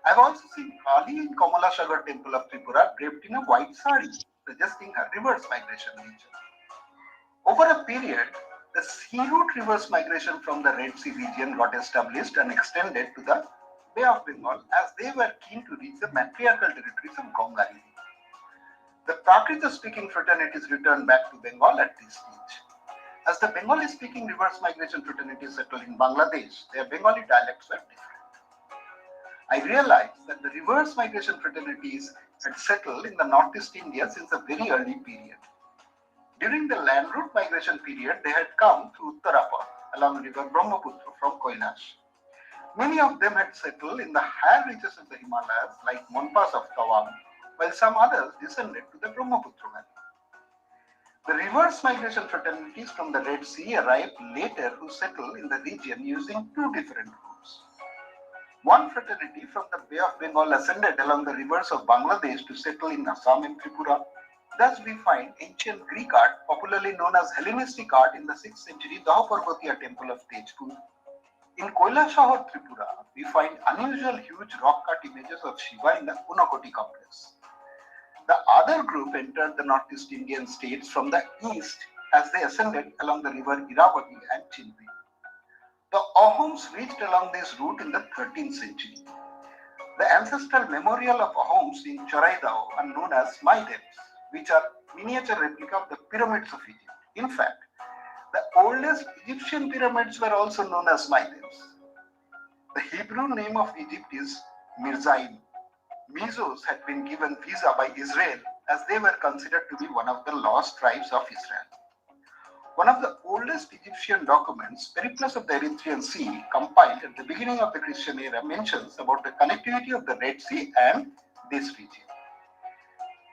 I've also seen Kali in Kamala Sagar temple of Tripura draped in a white sari, suggesting her reverse migration nature. Over a period, the sea route reverse migration from the Red Sea region got established and extended to the Bay of Bengal as they were keen to reach the matriarchal territories of Ganga region. The Prakrita-speaking fraternities returned back to Bengal at this stage. As the Bengali-speaking reverse migration fraternities settled in Bangladesh, their Bengali dialects were different. I realized that the reverse migration fraternities had settled in the northeast India since a very early period. During the land route migration period, they had come through Uttarapur along river Brahmaputra from Kailash. Many of them had settled in the higher reaches of the Himalayas like Monpas of Tawang, while some others descended to the Brahmaputra valley. The reverse migration fraternities from the Red Sea arrived later who settled in the region using two different routes. One fraternity from the Bay of Bengal ascended along the rivers of Bangladesh to settle in Assam and Tripura. Thus, we find ancient Greek art, popularly known as Hellenistic art, in the 6th century Dahaparvatiya temple of Tejpur. In Kailasahar, Tripura, we find unusual huge rock-cut images of Shiva in the Unakoti complex. The other group entered the northeast Indian states from the east as they ascended along the river Iravati and Chinvi. The Ahoms reached along this route in the 13th century. The ancestral memorial of Ahoms in Choraidao are known as Maidems, which are miniature replica of the pyramids of Egypt. In fact, the oldest Egyptian pyramids were also known as Maidems. The Hebrew name of Egypt is Mirzaim. Mizos had been given visa by Israel as they were considered to be one of the lost tribes of Israel. One of the oldest Egyptian documents, Periplus of the Erythraean Sea, compiled at the beginning of the Christian era, mentions about the connectivity of the Red Sea and this region.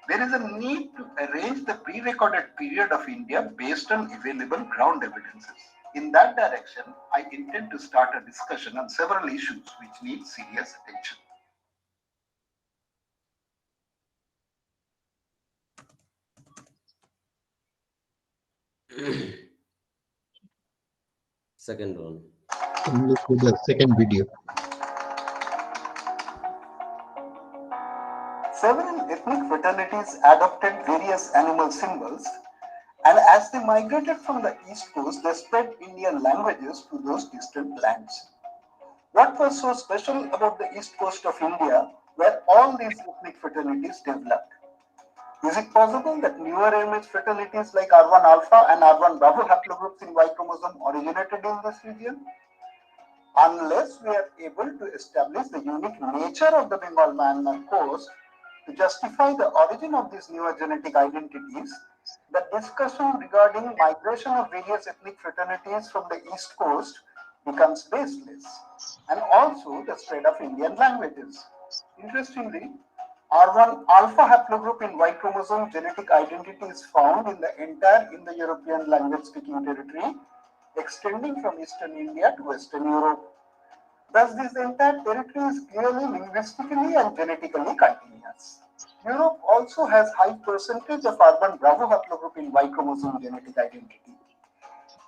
There is a need to arrange the pre-recorded period of India based on available ground evidences. In that direction, I intend to start a discussion on several issues which need serious attention. Second one. Look to the second video. Several ethnic fraternities adopted various animal symbols, and as they migrated from the east coast, they spread Indian languages to those distant lands. What was so special about the east coast of India, where all these ethnic fraternities developed? Is it possible that newer image fraternities like R1 alpha and R1 Bravo haplogroups in Y chromosome originated in this region? Unless we are able to establish the unique nature of the Bengal-Myanmar coast to justify the origin of these newer genetic identities, the discussion regarding migration of various ethnic fraternities from the east coast becomes baseless, and also the spread of Indian languages. Interestingly, R1 alpha haplogroup in Y chromosome genetic identity is found in the entire Indo-European language-speaking territory, extending from Eastern India to Western Europe. Thus, this entire territory is clearly linguistically and genetically continuous. Europe also has high percentage of R1 Bravo haplogroup in Y chromosome genetic identity.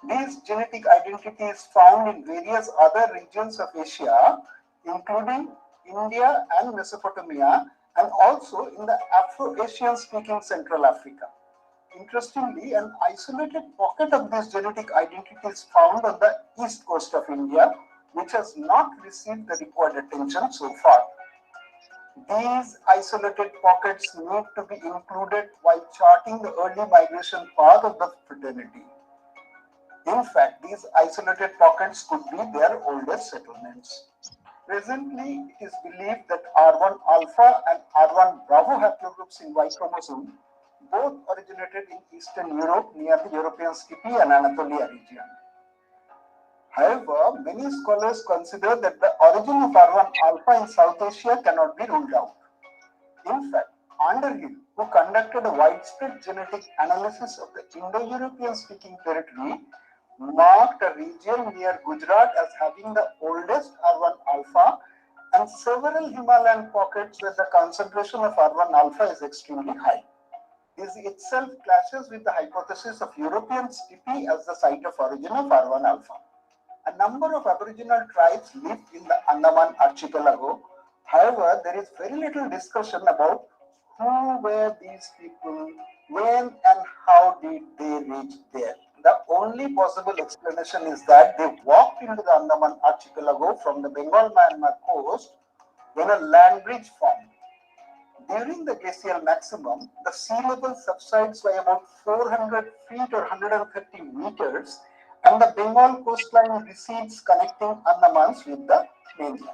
These genetic identity is found in various other regions of Asia, including India and Mesopotamia, and also in the Afro-Asian speaking Central Africa. Interestingly, an isolated pocket of this genetic identity is found on the east coast of India, which has not received the required attention so far. These isolated pockets need to be included while charting the early migration path of the fraternity. In fact, these isolated pockets could be their oldest settlements. Presently, it is believed that R1 alpha and R1 Bravo haplogroups in Y chromosome both originated in Eastern Europe near the European Steppe and Anatolia region. However, many scholars consider that the origin of R1 alpha in South Asia cannot be ruled out. In fact, Underhill, who conducted a widespread genetic analysis of the Indo-European speaking territory, marked a region near Gujarat as having the oldest R1 alpha and several Himalayan pockets where the concentration of R1 alpha is extremely high. This itself clashes with the hypothesis of European steppe as the site of origin of R1 alpha. A number of Aboriginal tribes live in the Andaman archipelago. However, there is very little discussion about who were these people, when and how did they reach there. The only possible explanation is that they walked into the Andaman archipelago from the Bengal Myanmar coast when a land bridge formed. During the glacial maximum, the sea level subsides by about 400 feet or 130 meters, and the Bengal coastline recedes, connecting Andamans with the mainland.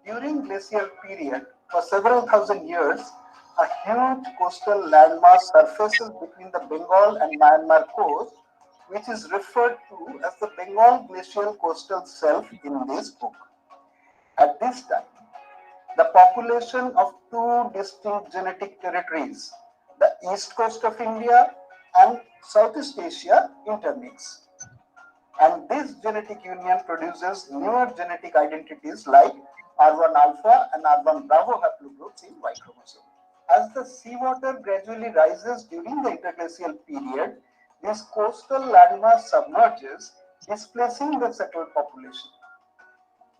During glacial period, for several thousand years, a huge coastal landmass surfaces between the Bengal and Myanmar coast, which is referred to as the Bengal glacial coastal shelf in this book. At this time, the population of two distinct genetic territories, the east coast of India and Southeast Asia, intermix. And this genetic union produces newer genetic identities like R1 alpha and R1 bravo haplogroups in Y chromosome. As the seawater gradually rises during the interglacial period, this coastal landmass submerges, displacing the settled population.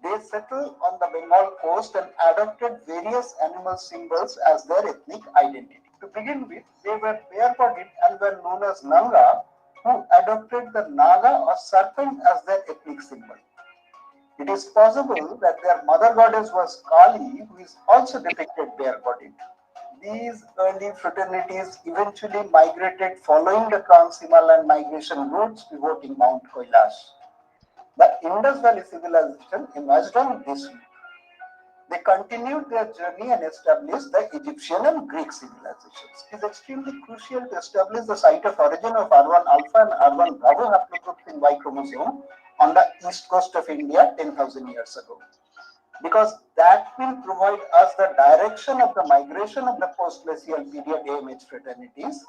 They settled on the Bengal coast and adopted various animal symbols as their ethnic identity. To begin with, they were bare-bodied and were known as Nanga, who adopted the Naga or serpent as their ethnic symbol. It is possible that their mother goddess was Kali, who is also depicted bare-bodied. These early fraternities eventually migrated following the Trans-Himalayan migration routes pivoting Mount Kailash. The Indus Valley civilization emerged on this route. They continued their journey and established the Egyptian and Greek civilizations. It is extremely crucial to establish the site of origin of R1 alpha and R1 bravo haplogroups in Y chromosome on the east coast of India 10,000 years ago, because that will provide us the direction of the migration of the post-glacial period AMH fraternities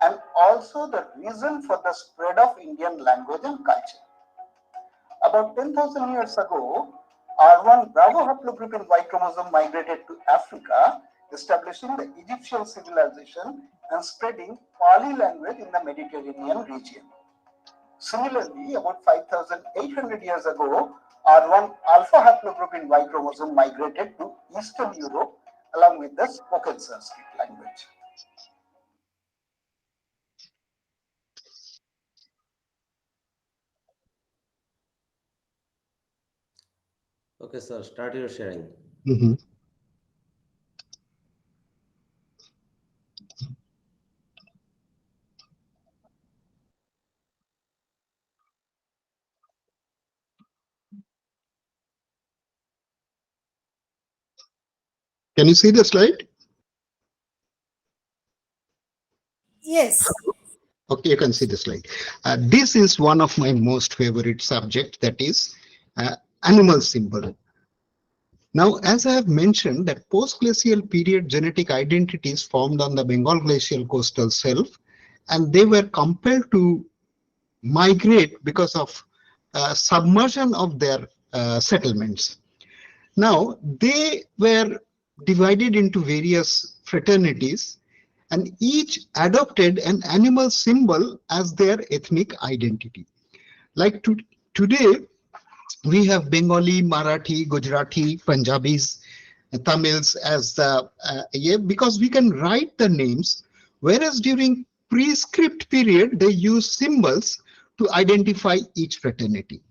and also the reason for the spread of Indian language and culture. About 10,000 years ago, R1 bravo haplogroup in Y chromosome migrated to Africa, establishing the Egyptian civilization and spreading Pali language in the Mediterranean region. Similarly, about 5,800 years ago, R1 alpha haplogroup in Y chromosome migrated to Eastern Europe along with the spoken Sanskrit language. Okay, sir, start your sharing. Mhm. Can you see the slide? Yes. Okay, you can see the slide. This is one of my most favorite subject, that is animal symbol. Now, as I have mentioned, that post-glacial period genetic identities formed on the Bengal glacial coastal shelf, and they were compelled to migrate because of submersion of their settlements. Now, they were divided into various fraternities, and each adopted an animal symbol as their ethnic identity. Like today, we have Bengali, Marathi, Gujarati, Punjabis, Tamils as the because we can write the names, whereas during prescript period they use symbols to identify each fraternity.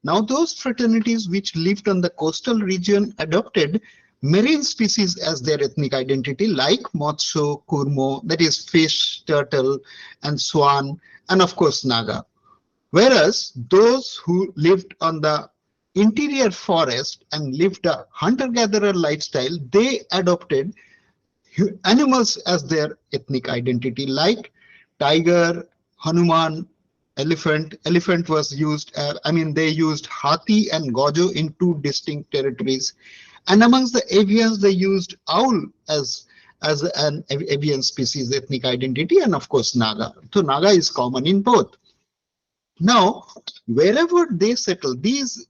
Now those fraternities which lived on the coastal region adopted marine species as their ethnic identity, like Motso, Kurmo, that is fish, turtle, and swan, and of course Naga. Whereas those who lived on the interior forest and lived a hunter-gatherer lifestyle, they adopted animals as their ethnic identity, like tiger, Hanuman, elephant. Elephant was used, they used Hathi and Gojo in two distinct territories. And amongst the avians, they used owl as an avian species ethnic identity, and of course Naga. So Naga is common in both. Now, wherever they settled, these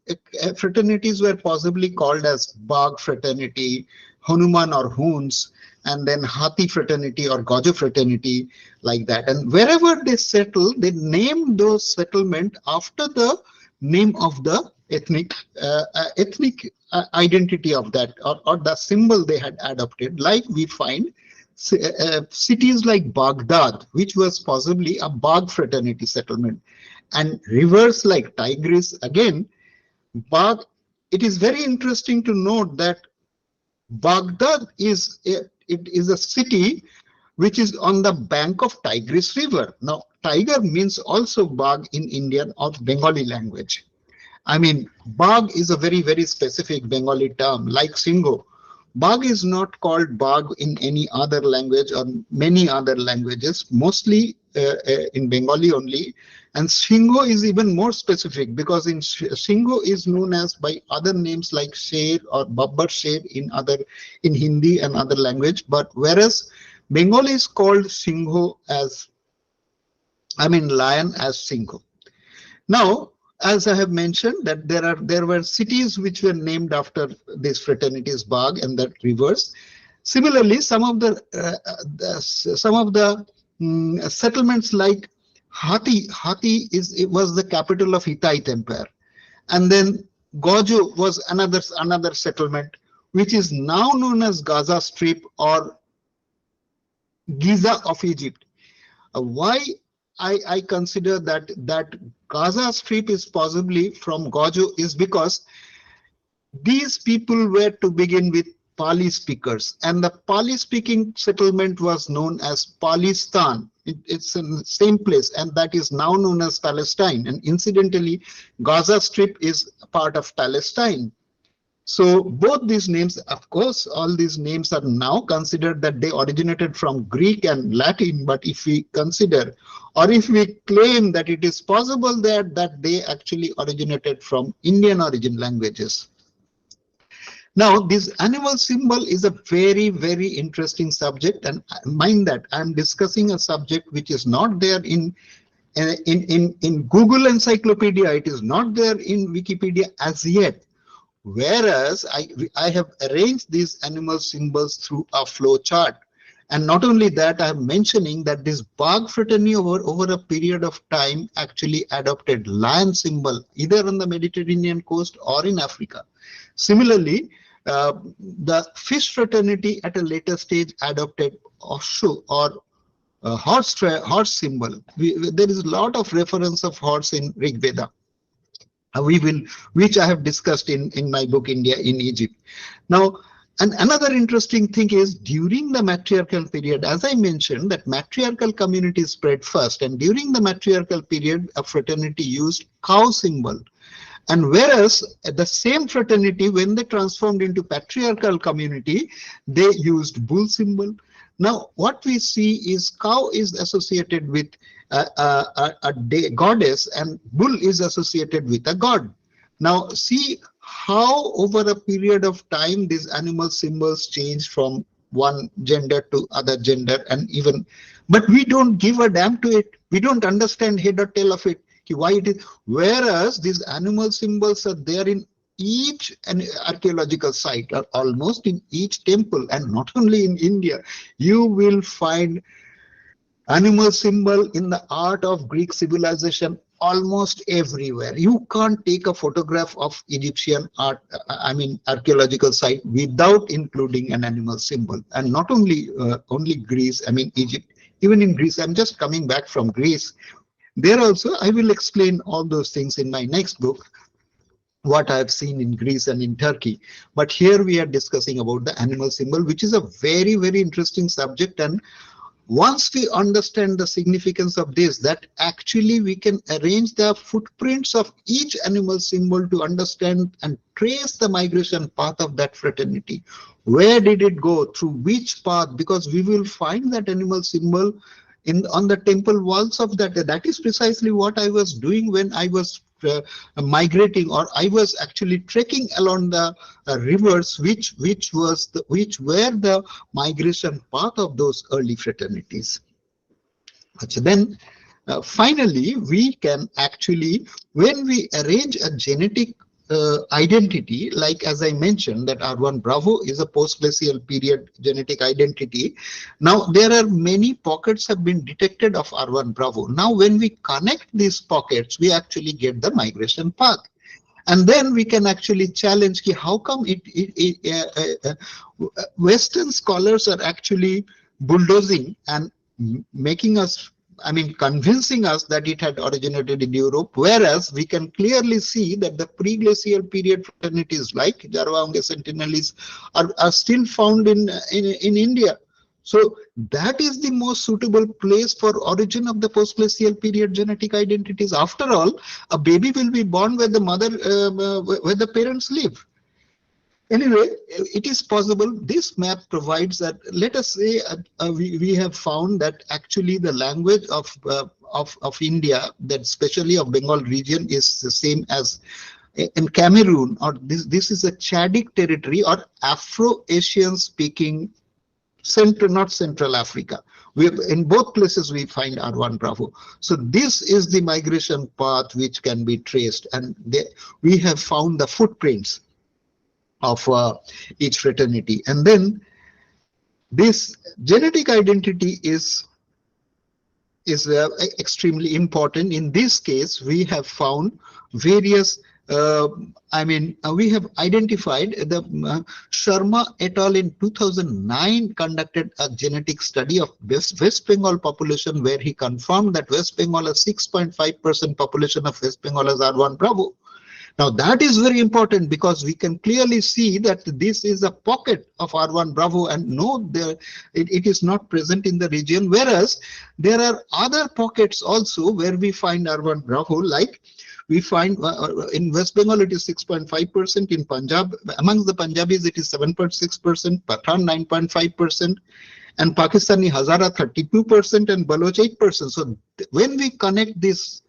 fraternities were possibly called as Bagh fraternity, Hanuman or Hoons, and then Hathi fraternity or Gojo fraternity, like that. And wherever they settle, they name those settlement after the name of the ethnic identity of that, or the symbol they had adopted. Like we find cities like Baghdad, which was possibly a Bagh fraternity settlement, and rivers like Tigris. Again, Bagh. It is very interesting to note that Baghdad is a city which is on the bank of Tigris River. Now, tiger means also Bagh in Indian or Bengali language. I mean, Bagh is a very specific Bengali term, like Singo. Bagh is not called Bagh in any other language or many other languages, mostly in Bengali only. And Singo is even more specific, because in Singo is known as by other names like Sher or Babbar Sher in Hindi and other language. But whereas Bengali is called Singho as, I mean, lion as Singo. Now, as I have mentioned, that there were cities which were named after these fraternities, Bagh and that rivers. Similarly, some of the settlements like Hathi it was the capital of Hittite Empire, and then Gojo was another settlement which is now known as Gaza Strip or Giza of Egypt. Why I consider that Gaza Strip is possibly from Gojo is because these people were to begin with Pali speakers, and the Pali speaking settlement was known as Palistan. It's in the same place, and that is now known as Palestine. And incidentally, Gaza Strip is part of Palestine. So both these names, of course, all these names are now considered that they originated from Greek and Latin. But if we consider, or if we claim that it is possible that they actually originated from Indian origin languages. Now, this animal symbol is a very interesting subject, and mind that I'm discussing a subject which is not there in Google Encyclopedia. It is not there in Wikipedia as yet. Whereas I have arranged these animal symbols through a flow chart. And not only that, I am mentioning that this Bagh fraternity over a period of time actually adopted lion symbol either on the Mediterranean coast or in Africa. Similarly, the fish fraternity at a later stage adopted Oshu or horse symbol. There is a lot of reference of horse in Rig Veda. Which I have discussed in my book India in Egypt. Now, and another interesting thing is during the matriarchal period, as I mentioned, that matriarchal community spread first, and during the matriarchal period, a fraternity used cow symbol. And whereas the same fraternity, when they transformed into patriarchal community, they used bull symbol. Now, what we see is cow is associated with a goddess, and bull is associated with a god. Now, see how over a period of time these animal symbols change from one gender to other gender, and even, but we don't give a damn to it. We don't understand head or tail of it, why it is. Whereas these animal symbols are there in each an archaeological site, or almost in each temple, and not only in India. You will find animal symbol in the art of Greek civilization almost everywhere. You can't take a photograph of Egyptian art, I mean archaeological site, without including an animal symbol. And not only Greece, I mean Egypt, even in Greece. I'm just coming back from Greece. There also, I will explain all those things in my next book, what I have seen in Greece and in Turkey. But here we are discussing about the animal symbol, which is a very interesting subject. And once we understand the significance of this, that actually we can arrange the footprints of each animal symbol to understand and trace the migration path of that fraternity. Where did it go, through which path? Because we will find that animal symbol on the temple walls of that. That is precisely what I was doing when I was migrating, or I was actually trekking along the rivers, which were the migration path of those early fraternities. So then finally we can actually, when we arrange a genetic identity, like as I mentioned, that R1 Bravo is a post-glacial period genetic identity. Now, there are many pockets have been detected of R1 Bravo. Now, when we connect these pockets, we actually get the migration path. And then we can actually challenge how come Western scholars are actually bulldozing and making us, I mean, convincing us that it had originated in Europe, whereas we can clearly see that the pre-glacial period fraternities like Jarawange Sentinelese are still found in India. So that is the most suitable place for origin of the post-glacial period genetic identities. After all, a baby will be born where the mother, where the parents live. Anyway, it is possible. This map provides that. Let us say we have found that actually the language of India, that especially of Bengal region, is the same as in Cameroon, or this is a Chadic territory or Afro-Asian speaking Central, not Central Africa. In both places we find R1 Bravo. So this is the migration path which can be traced, and we have found the footprints of each fraternity. And then this genetic identity is extremely important. In this case, we have found various, we have identified the Sharma et al. In 2009 conducted a genetic study of West Bengal population, where he confirmed that West Bengal, a 6.5% population of West Bengal has R1 Bravo. Now that is very important because we can clearly see that this is a pocket of R1 Bravo, and no, it is not present in the region, whereas there are other pockets also where we find R1 Bravo, like we find in West Bengal it is 6.5%, in Punjab, amongst the Punjabis it is 7.6%, Pathan 9.5%, and Pakistani Hazara 32%, and Baloch 8%. So when we connect this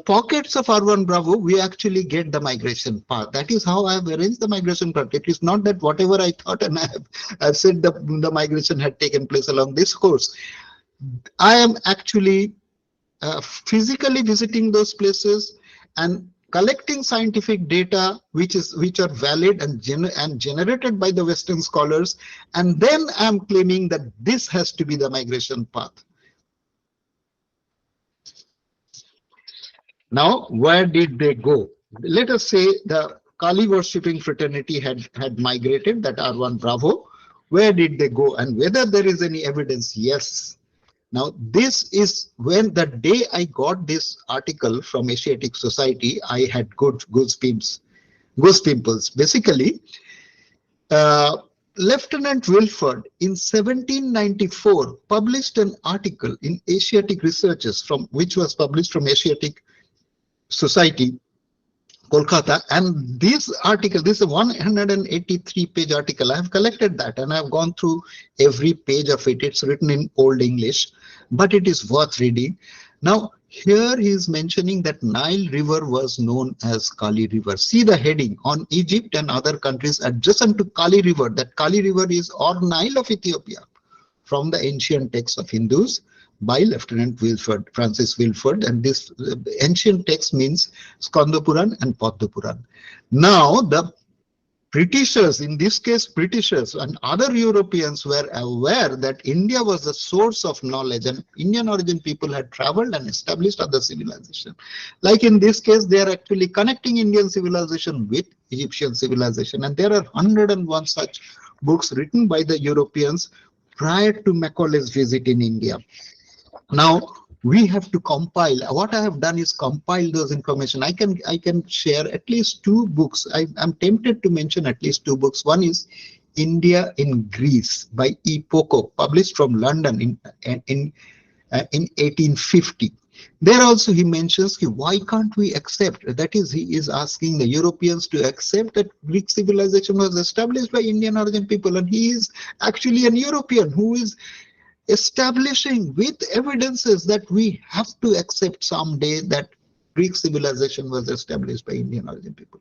pockets of R1 Bravo, we actually get the migration path. That is how I have arranged the migration path. It is not that whatever I thought and I have said the migration had taken place along this course. I am actually physically visiting those places and collecting scientific data which are valid and generated by the Western scholars, and then I am claiming that this has to be the migration path. Now, where did they go? Let us say the Kali worshipping fraternity had migrated, that R1 Bravo. Where did they go, and whether there is any evidence? Yes. Now, this is when the day I got this article from Asiatic Society, I had goose pimples. Basically, Lieutenant Wilford in 1794 published an article in Asiatic Researches, which was published from Asiatic Society, Kolkata, and this article, this is a 183-page article. I have collected that and I have gone through every page of it. It's written in Old English, but it is worth reading. Now, here he is mentioning that Nile River was known as Kali River. See the heading on Egypt and other countries adjacent to Kali River. That Kali River is or Nile of Ethiopia, from the ancient texts of Hindus, by Lieutenant Wilford, Francis Wilford, and this ancient text means Skandapuran and Padmapuran. Now, the Britishers, in this case Britishers and other Europeans, were aware that India was the source of knowledge, and Indian origin people had traveled and established other civilization. Like in this case, they are actually connecting Indian civilization with Egyptian civilization, and there are 101 such books written by the Europeans prior to Macaulay's visit in India. Now we have to compile. What I have done is compile those information. I can share at least two books. I'm tempted to mention at least two books. One is India in Greece by E. Poco, published from London in 1850. There also he mentions why can't we accept, that is, he is asking the Europeans to accept that Greek civilization was established by Indian origin people, and he is actually an European who is establishing with evidences that we have to accept someday that Greek civilization was established by Indian origin people.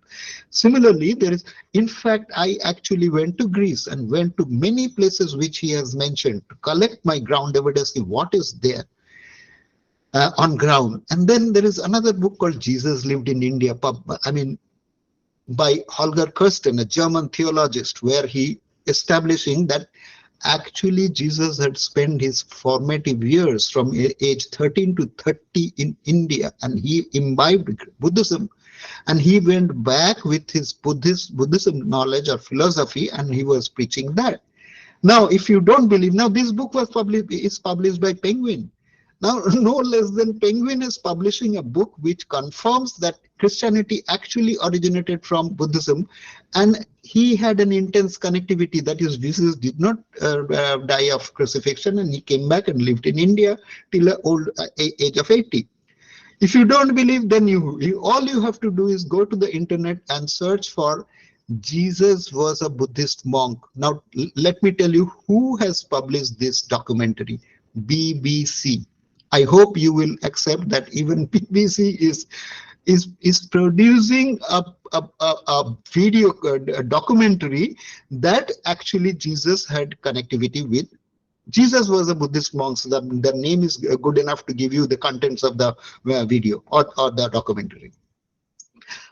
Similarly, there is, in fact, I actually went to Greece and went to many places which he has mentioned to collect my ground evidence, what is there on ground. And then there is another book called Jesus Lived in India. by Holger Kirsten, a German theologist, where he establishing that actually Jesus had spent his formative years from age 13 to 30 in India, and he imbibed Buddhism, and he went back with his Buddhism knowledge or philosophy, and he was preaching that. Now, if you don't believe, now this book was published by Penguin. Now, no less than Penguin is publishing a book which confirms that Christianity actually originated from Buddhism, and he had an intense connectivity. That is, Jesus did not die of crucifixion, and he came back and lived in India till the old age of 80. If you don't believe, then all you have to do is go to the internet and search for Jesus was a Buddhist monk. Now, let me tell you who has published this documentary. BBC. I hope you will accept that even BBC is producing a video a documentary that actually Jesus had connectivity with. Jesus was a Buddhist monk, so the name is good enough to give you the contents of the video or the documentary.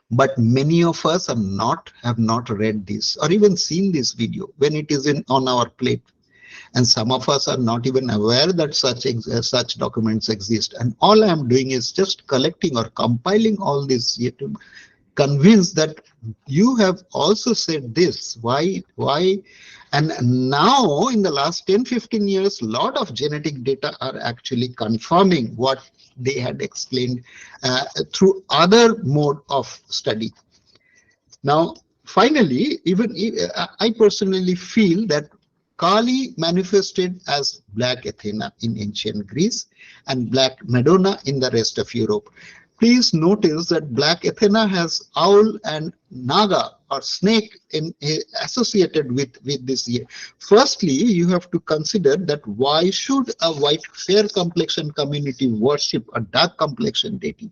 But many of us have not read this or even seen this video when it is on our plate. And some of us are not even aware that such documents exist. And all I am doing is just collecting or compiling all this to convince that you have also said this. Why? And now in the last 10-15 years, a lot of genetic data are actually confirming what they had explained through other mode of study. Now, finally, even I personally feel that Kali manifested as Black Athena in ancient Greece and Black Madonna in the rest of Europe. Please notice that Black Athena has owl and naga or snake associated with this year. Firstly, you have to consider that why should a white fair complexion community worship a dark complexion deity?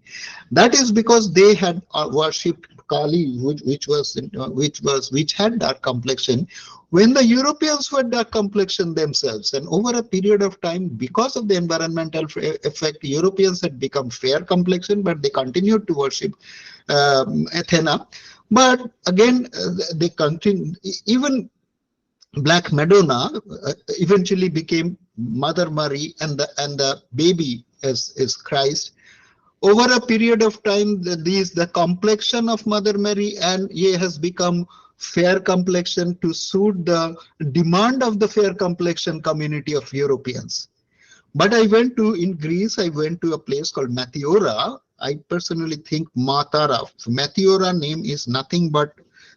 That is because they had worshipped Kali, which had dark complexion, when the Europeans were dark complexion themselves. And over a period of time, because of the environmental effect, Europeans had become fair complexion, but they continued to worship Athena. But again, they continued. Even Black Madonna eventually became Mother Mary, and the baby is Christ. Over a period of time, the complexion of Mother Mary and has become fair complexion to suit the demand of the fair complexion community of Europeans. But in Greece, I went to a place called Mathiora. I personally think Matara. Mathiora name is nothing but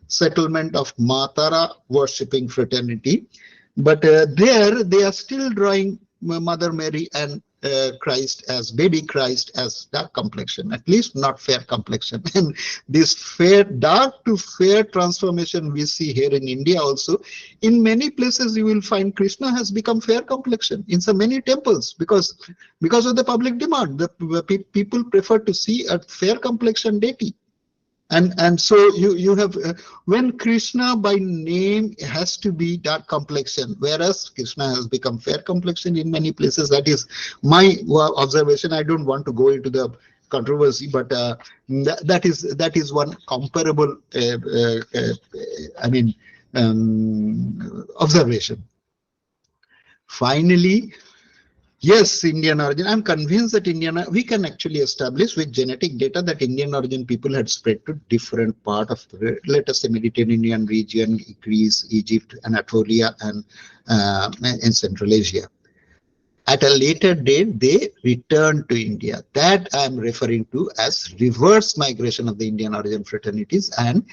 settlement of Matara worshipping fraternity. But there they are still drawing Mother Mary and Christ as baby Christ as dark complexion, at least not fair complexion. And this dark to fair transformation we see here in India also. In many places you will find Krishna has become fair complexion in so many temples because of the public demand. The people prefer to see a fair complexion deity. And so you have when Krishna by name has to be dark complexion, whereas Krishna has become fair complexion in many places. That is my observation. I don't want to go into the controversy, but that is one comparable observation. Finally, yes, Indian origin. I'm convinced that we can actually establish with genetic data that Indian origin people had spread to different part of, let us say, Mediterranean region, Greece, Egypt, Anatolia, and in Central Asia. At a later date, they returned to India. That I'm referring to as reverse migration of the Indian origin fraternities, and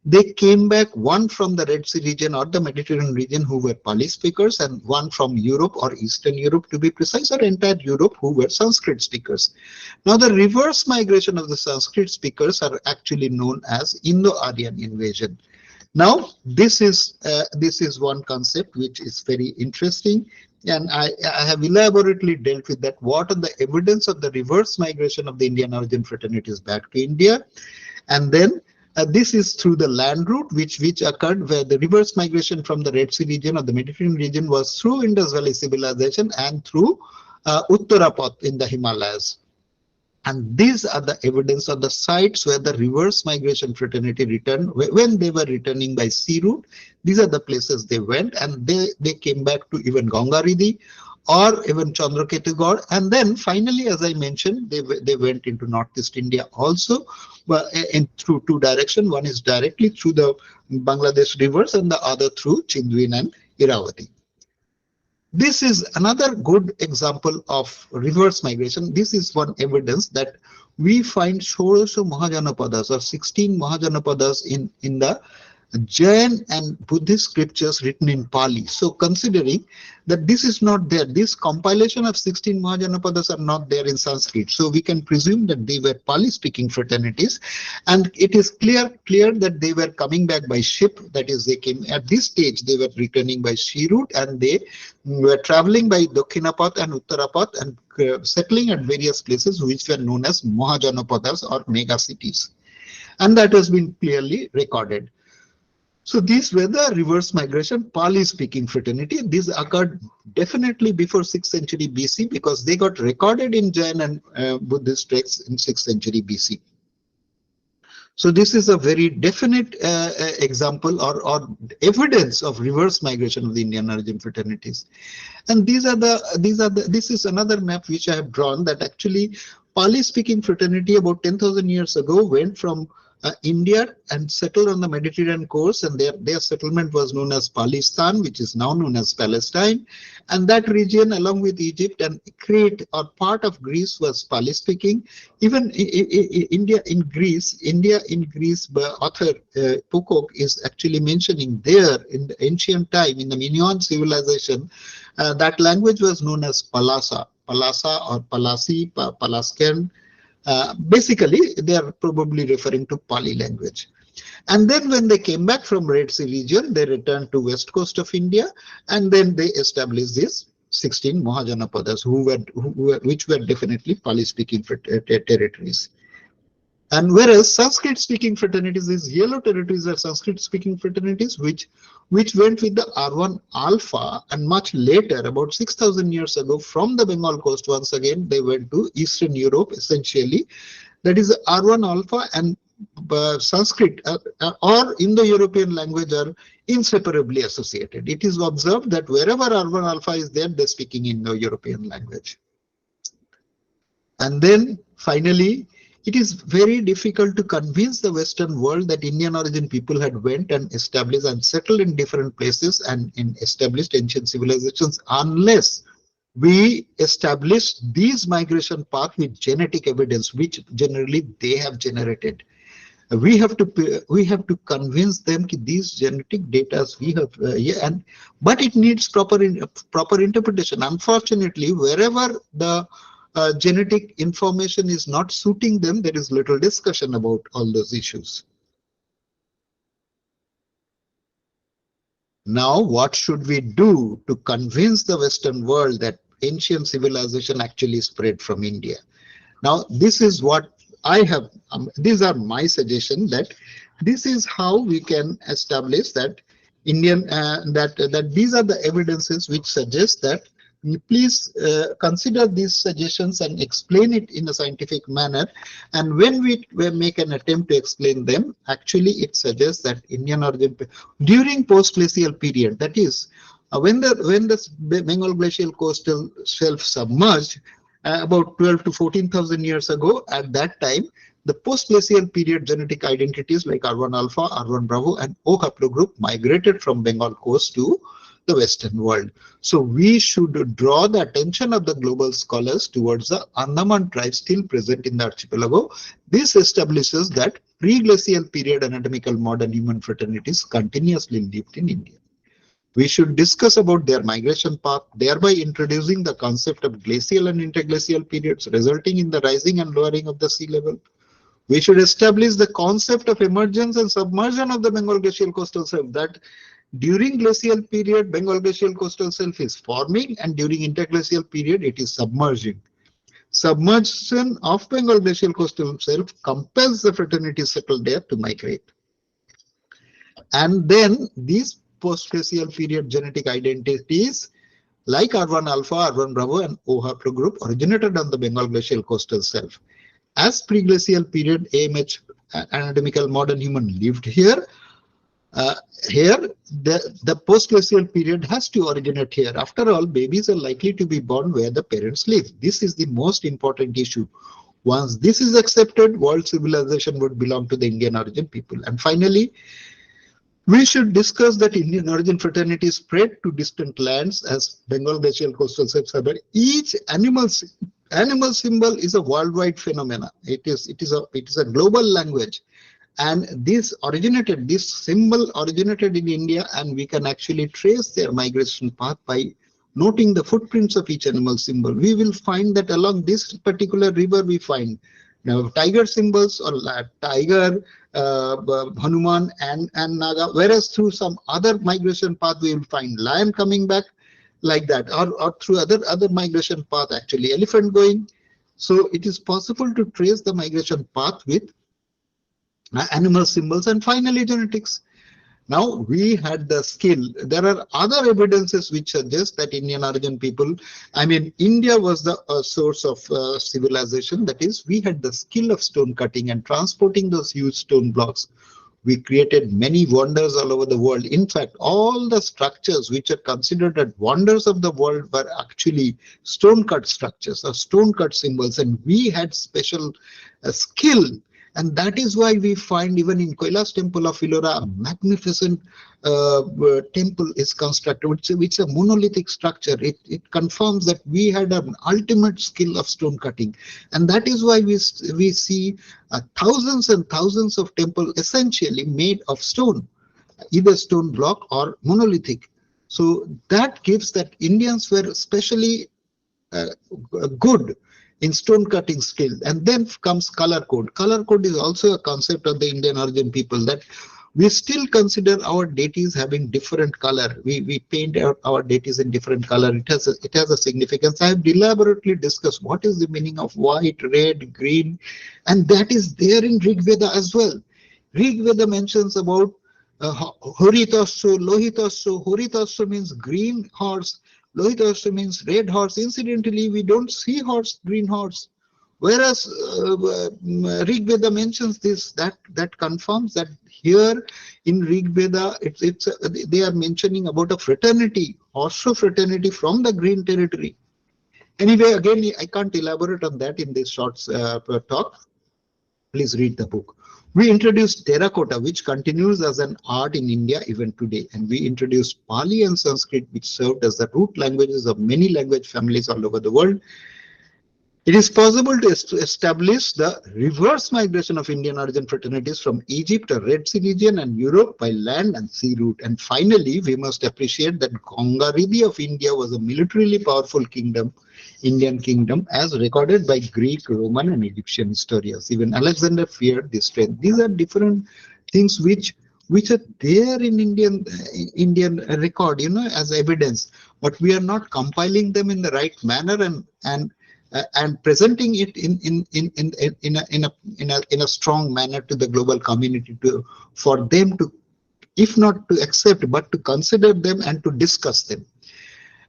they came back, one from the Red Sea region or the Mediterranean region who were Pali speakers, and one from Europe or Eastern Europe to be precise, or entire Europe who were Sanskrit speakers. Now the reverse migration of the Sanskrit speakers are actually known as Indo-Aryan invasion. Now this is one concept which is very interesting, and I have elaborately dealt with that. What are the evidence of the reverse migration of the Indian origin fraternities back to India? And then this is through the land route which occurred, where the reverse migration from the Red Sea region or the Mediterranean region was through Indus Valley civilization and through Uttarapat in the Himalayas. And these are the evidence of the sites where the reverse migration fraternity returned when they were returning by sea route. These are the places they went, and they came back to even Gangaridhi or even Chandraketugad. And then finally, as I mentioned, they went into Northeast India also, in through two directions. One is directly through the Bangladesh rivers and the other through Chindwin and Irrawaddy. This is another good example of reverse migration. This is one evidence that we find Shorosho Mahajanapadas or 16 Mahajanapadas in the Jain and Buddhist scriptures written in Pali. So considering that this is not there, this compilation of 16 Mahajanapadas are not there in Sanskrit. So we can presume that they were Pali speaking fraternities, and it is clear that they were coming back by ship. That is, they came at this stage, they were returning by sea route, and they were traveling by Dakkinapat and Uttarapat and settling at various places which were known as Mahajanapadas or mega cities. And that has been clearly recorded. So these were the reverse migration Pali-speaking fraternity. These occurred definitely before 6th century BC because they got recorded in Jain and Buddhist texts in 6th century BC. So this is a very definite example or evidence of reverse migration of the Indian origin fraternities. And this is another map which I have drawn that actually Pali-speaking fraternity about 10,000 years ago went from India and settled on the Mediterranean coast, and their settlement was known as Palistan, which is now known as Palestine. And that region, along with Egypt and Crete or part of Greece, was Pali-speaking. Even India in Greece, author Pocock is actually mentioning there in the ancient time, in the Minoan civilization, that language was known as Palasa or Palasi, Palaskan. Basically, they are probably referring to Pali language. And then when they came back from Red Sea region, they returned to west coast of India, and then they established these 16 Mahajanapadas, which were definitely Pali-speaking territories. And whereas Sanskrit-speaking fraternities, these yellow territories are Sanskrit-speaking fraternities, which went with the R1 alpha, and much later, about 6,000 years ago, from the Bengal coast, once again, they went to Eastern Europe, essentially. That is R1 alpha and Sanskrit or Indo-European language are inseparably associated. It is observed that wherever R1 alpha is there, they're speaking Indo-European language. And then finally, it is very difficult to convince the Western world that Indian origin people had went and established and settled in different places and in established ancient civilizations unless we establish these migration paths with genetic evidence, which generally they have generated. We have to convince them that these genetic data we have, but it needs proper interpretation. Unfortunately, wherever the genetic information is not suiting them, there is little discussion about all those issues. Now, what should we do to convince the Western world that ancient civilization actually spread from India? Now, this is what I have. These are my suggestions that this is how we can establish that that these are the evidences which suggest that. Please consider these suggestions and explain it in a scientific manner. And when we make an attempt to explain them, actually it suggests that Indian origin during post-glacial period, that is, when the Bengal glacial coastal shelf submerged about 12 to 14,000 years ago, at that time, the post-glacial period genetic identities like R1 alpha, R1 bravo, and O haplogroup migrated from Bengal coast to the Western world. So we should draw the attention of the global scholars towards the Andaman tribes still present in the archipelago. This establishes that pre-glacial period anatomical modern human fraternities continuously lived in India. We should discuss about their migration path, thereby introducing the concept of glacial and interglacial periods resulting in the rising and lowering of the sea level. We should establish the concept of emergence and submersion of the Bengal glacial coastal shelf, that during glacial period, Bengal glacial coastal shelf is forming, and during interglacial period, it is submerging. Submersion of Bengal glacial coastal shelf compels the fraternity settled there to migrate. And then these post-glacial period genetic identities like R1 alpha, R1 bravo, and O haplogroup originated on the Bengal glacial coastal shelf. As pre-glacial period AMH anatomical modern human lived here, uh, here the post-glacial period has to originate here. After all, babies are likely to be born where the parents live. This is the most important issue. Once this is accepted, world civilization would belong to the Indian origin people. And finally, we should discuss that Indian origin fraternity spread to distant lands as Bengal glacial coastal suburb. Each animal symbol is a worldwide phenomena. It is a global language, and this symbol originated in India, and we can actually trace their migration path by noting the footprints of each animal symbol. We will find that along this particular river we find now tiger symbols or tiger, Hanuman and Naga, whereas through some other migration path we will find lion coming back like that, or through other migration path actually elephant going. So it is possible to trace the migration path with animal symbols. And finally genetics. Now we had the skill. There are other evidences which suggest that Indian origin people, I mean, India was the source of civilization. That is, we had the skill of stone cutting and transporting those huge stone blocks. We created many wonders all over the world. In fact, all the structures which are considered as wonders of the world were actually stone cut structures or stone cut symbols, and we had special skill. And that is why we find even in Kailash temple of Ellora, a magnificent temple is constructed, which is a monolithic structure. It confirms that we had an ultimate skill of stone cutting. And that is why we see thousands and thousands of temples essentially made of stone, either stone block or monolithic. So that gives that Indians were especially uh, good in stone cutting skill. And then comes color code. Color code is also a concept of the Indian origin people, that we still consider our deities having different color. We paint our deities in different color. It has a significance. I have deliberately discussed what is the meaning of white, red, green, and that is there in Rig Veda as well. Rig Veda mentions about Horitasya, Lohitasya. Horitasya means green horse. Lohitasya means red horse. Incidentally, we don't see horse, green horse. Whereas Rig Veda mentions this, that confirms that here in Rig Veda, they are mentioning about a fraternity, horse fraternity from the green territory. Anyway, again, I can't elaborate on that in this short talk. Please read the book. We introduced terracotta, which continues as an art in India even today. And we introduced Pali and Sanskrit, which served as the root languages of many language families all over the world. It is possible to establish the reverse migration of Indian origin fraternities from Egypt or Red Sea region and Europe by land and sea route. And finally, we must appreciate that Gangaridhi of India was a militarily powerful kingdom, Indian kingdom, as recorded by Greek, Roman, and Egyptian historians. Even Alexander feared this strength. These are different things which are there in Indian record, as evidence, but we are not compiling them in the right manner and presenting it in a strong manner to the global community, for them to, if not to accept, but to consider them and to discuss them.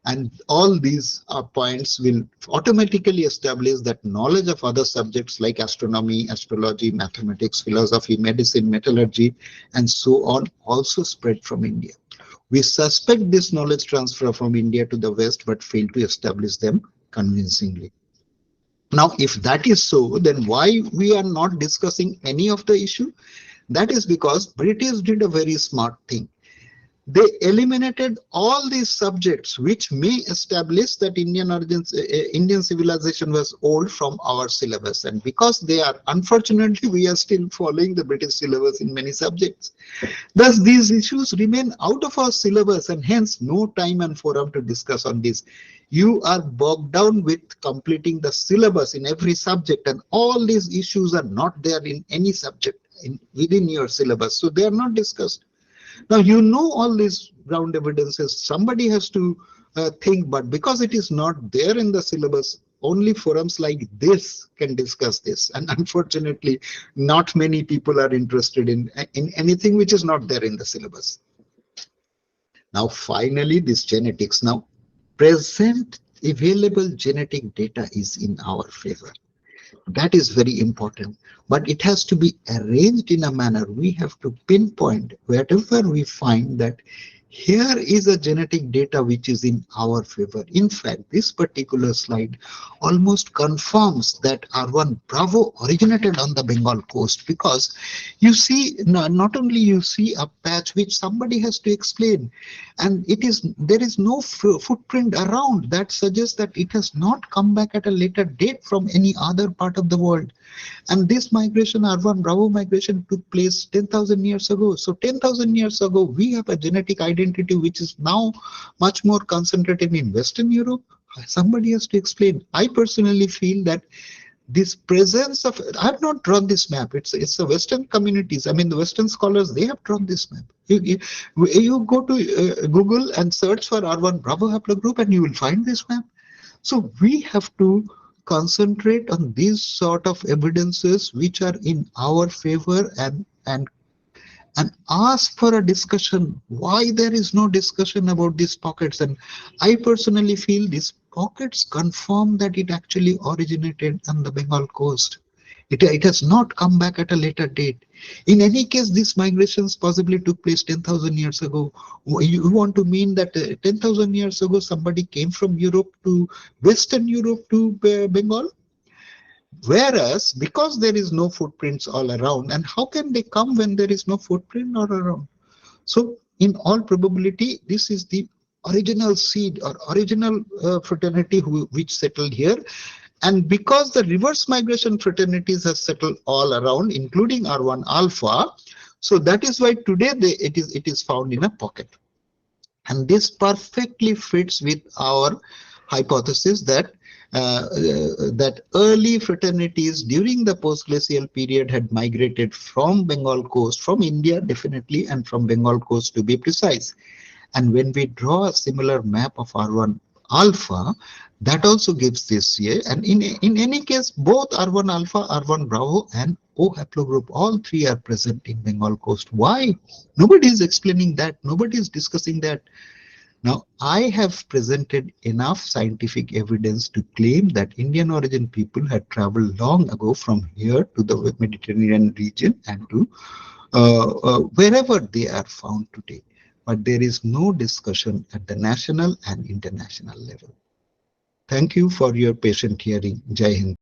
And all these points will automatically establish that knowledge of other subjects like astronomy, astrology, mathematics, philosophy, medicine, metallurgy, and so on also spread from India. We suspect this knowledge transfer from India to the West, but fail to establish them convincingly. Now, if that is so, then why we are not discussing any of the issue? That is because British did a very smart thing. They eliminated all these subjects which may establish that Indian civilization was old from our syllabus. And because they are, unfortunately, we are still following the British syllabus in many subjects. Thus, these issues remain out of our syllabus, and hence no time and forum to discuss on this. You are bogged down with completing the syllabus in every subject, and all these issues are not there in any subject within your syllabus. So they are not discussed. Now, all these ground evidences, somebody has to think, but because it is not there in the syllabus, only forums like this can discuss this. And unfortunately, not many people are interested in anything which is not there in the syllabus. Now, finally, this genetics. Now, present available genetic data is in our favor. That is very important. But it has to be arranged in a manner. We have to pinpoint wherever we find that here is a genetic data which is in our favor. In fact, this particular slide almost confirms that R1 Bravo originated on the Bengal coast, because you see, not only you see a patch which somebody has to explain, and there is no footprint around that suggests that it has not come back at a later date from any other part of the world. And this migration, R1 Bravo migration, took place 10,000 years ago. So 10,000 years ago, we have a genetic identity which is now much more concentrated in Western Europe. Somebody has to explain. I personally feel that this presence of, I have not drawn this map. It's the Western communities. I mean, the Western scholars, they have drawn this map. You go to Google and search for R1 Bravo haplogroup and you will find this map. So we have to concentrate on these sort of evidences which are in our favor, and ask for a discussion why there is no discussion about these pockets. And I personally feel these pockets confirm that it actually originated on the Bengal coast. It has not come back at a later date. In any case, these migrations possibly took place 10,000 years ago. You want to mean that 10,000 years ago somebody came from Europe to Western Europe to Bengal? Whereas, because there is no footprints all around, and how can they come when there is no footprint all around? So, in all probability, this is the original seed or original fraternity which settled here. And because the reverse migration fraternities have settled all around, including R1 alpha, so that is why today it is found in a pocket. And this perfectly fits with our hypothesis that that early fraternities during the post-glacial period had migrated from Bengal coast, from India definitely, and from Bengal coast to be precise. And when we draw a similar map of R1 alpha, that also gives this here. And in any case, both R1 alpha, R1 bravo, and O haplogroup, all three are present in Bengal coast. Why? Nobody is explaining that. Nobody is discussing that. Now, I have presented enough scientific evidence to claim that Indian origin people had traveled long ago from here to the Mediterranean region and to wherever they are found today. But there is no discussion at the national and international level. Thank you for your patient hearing. Jai Hind.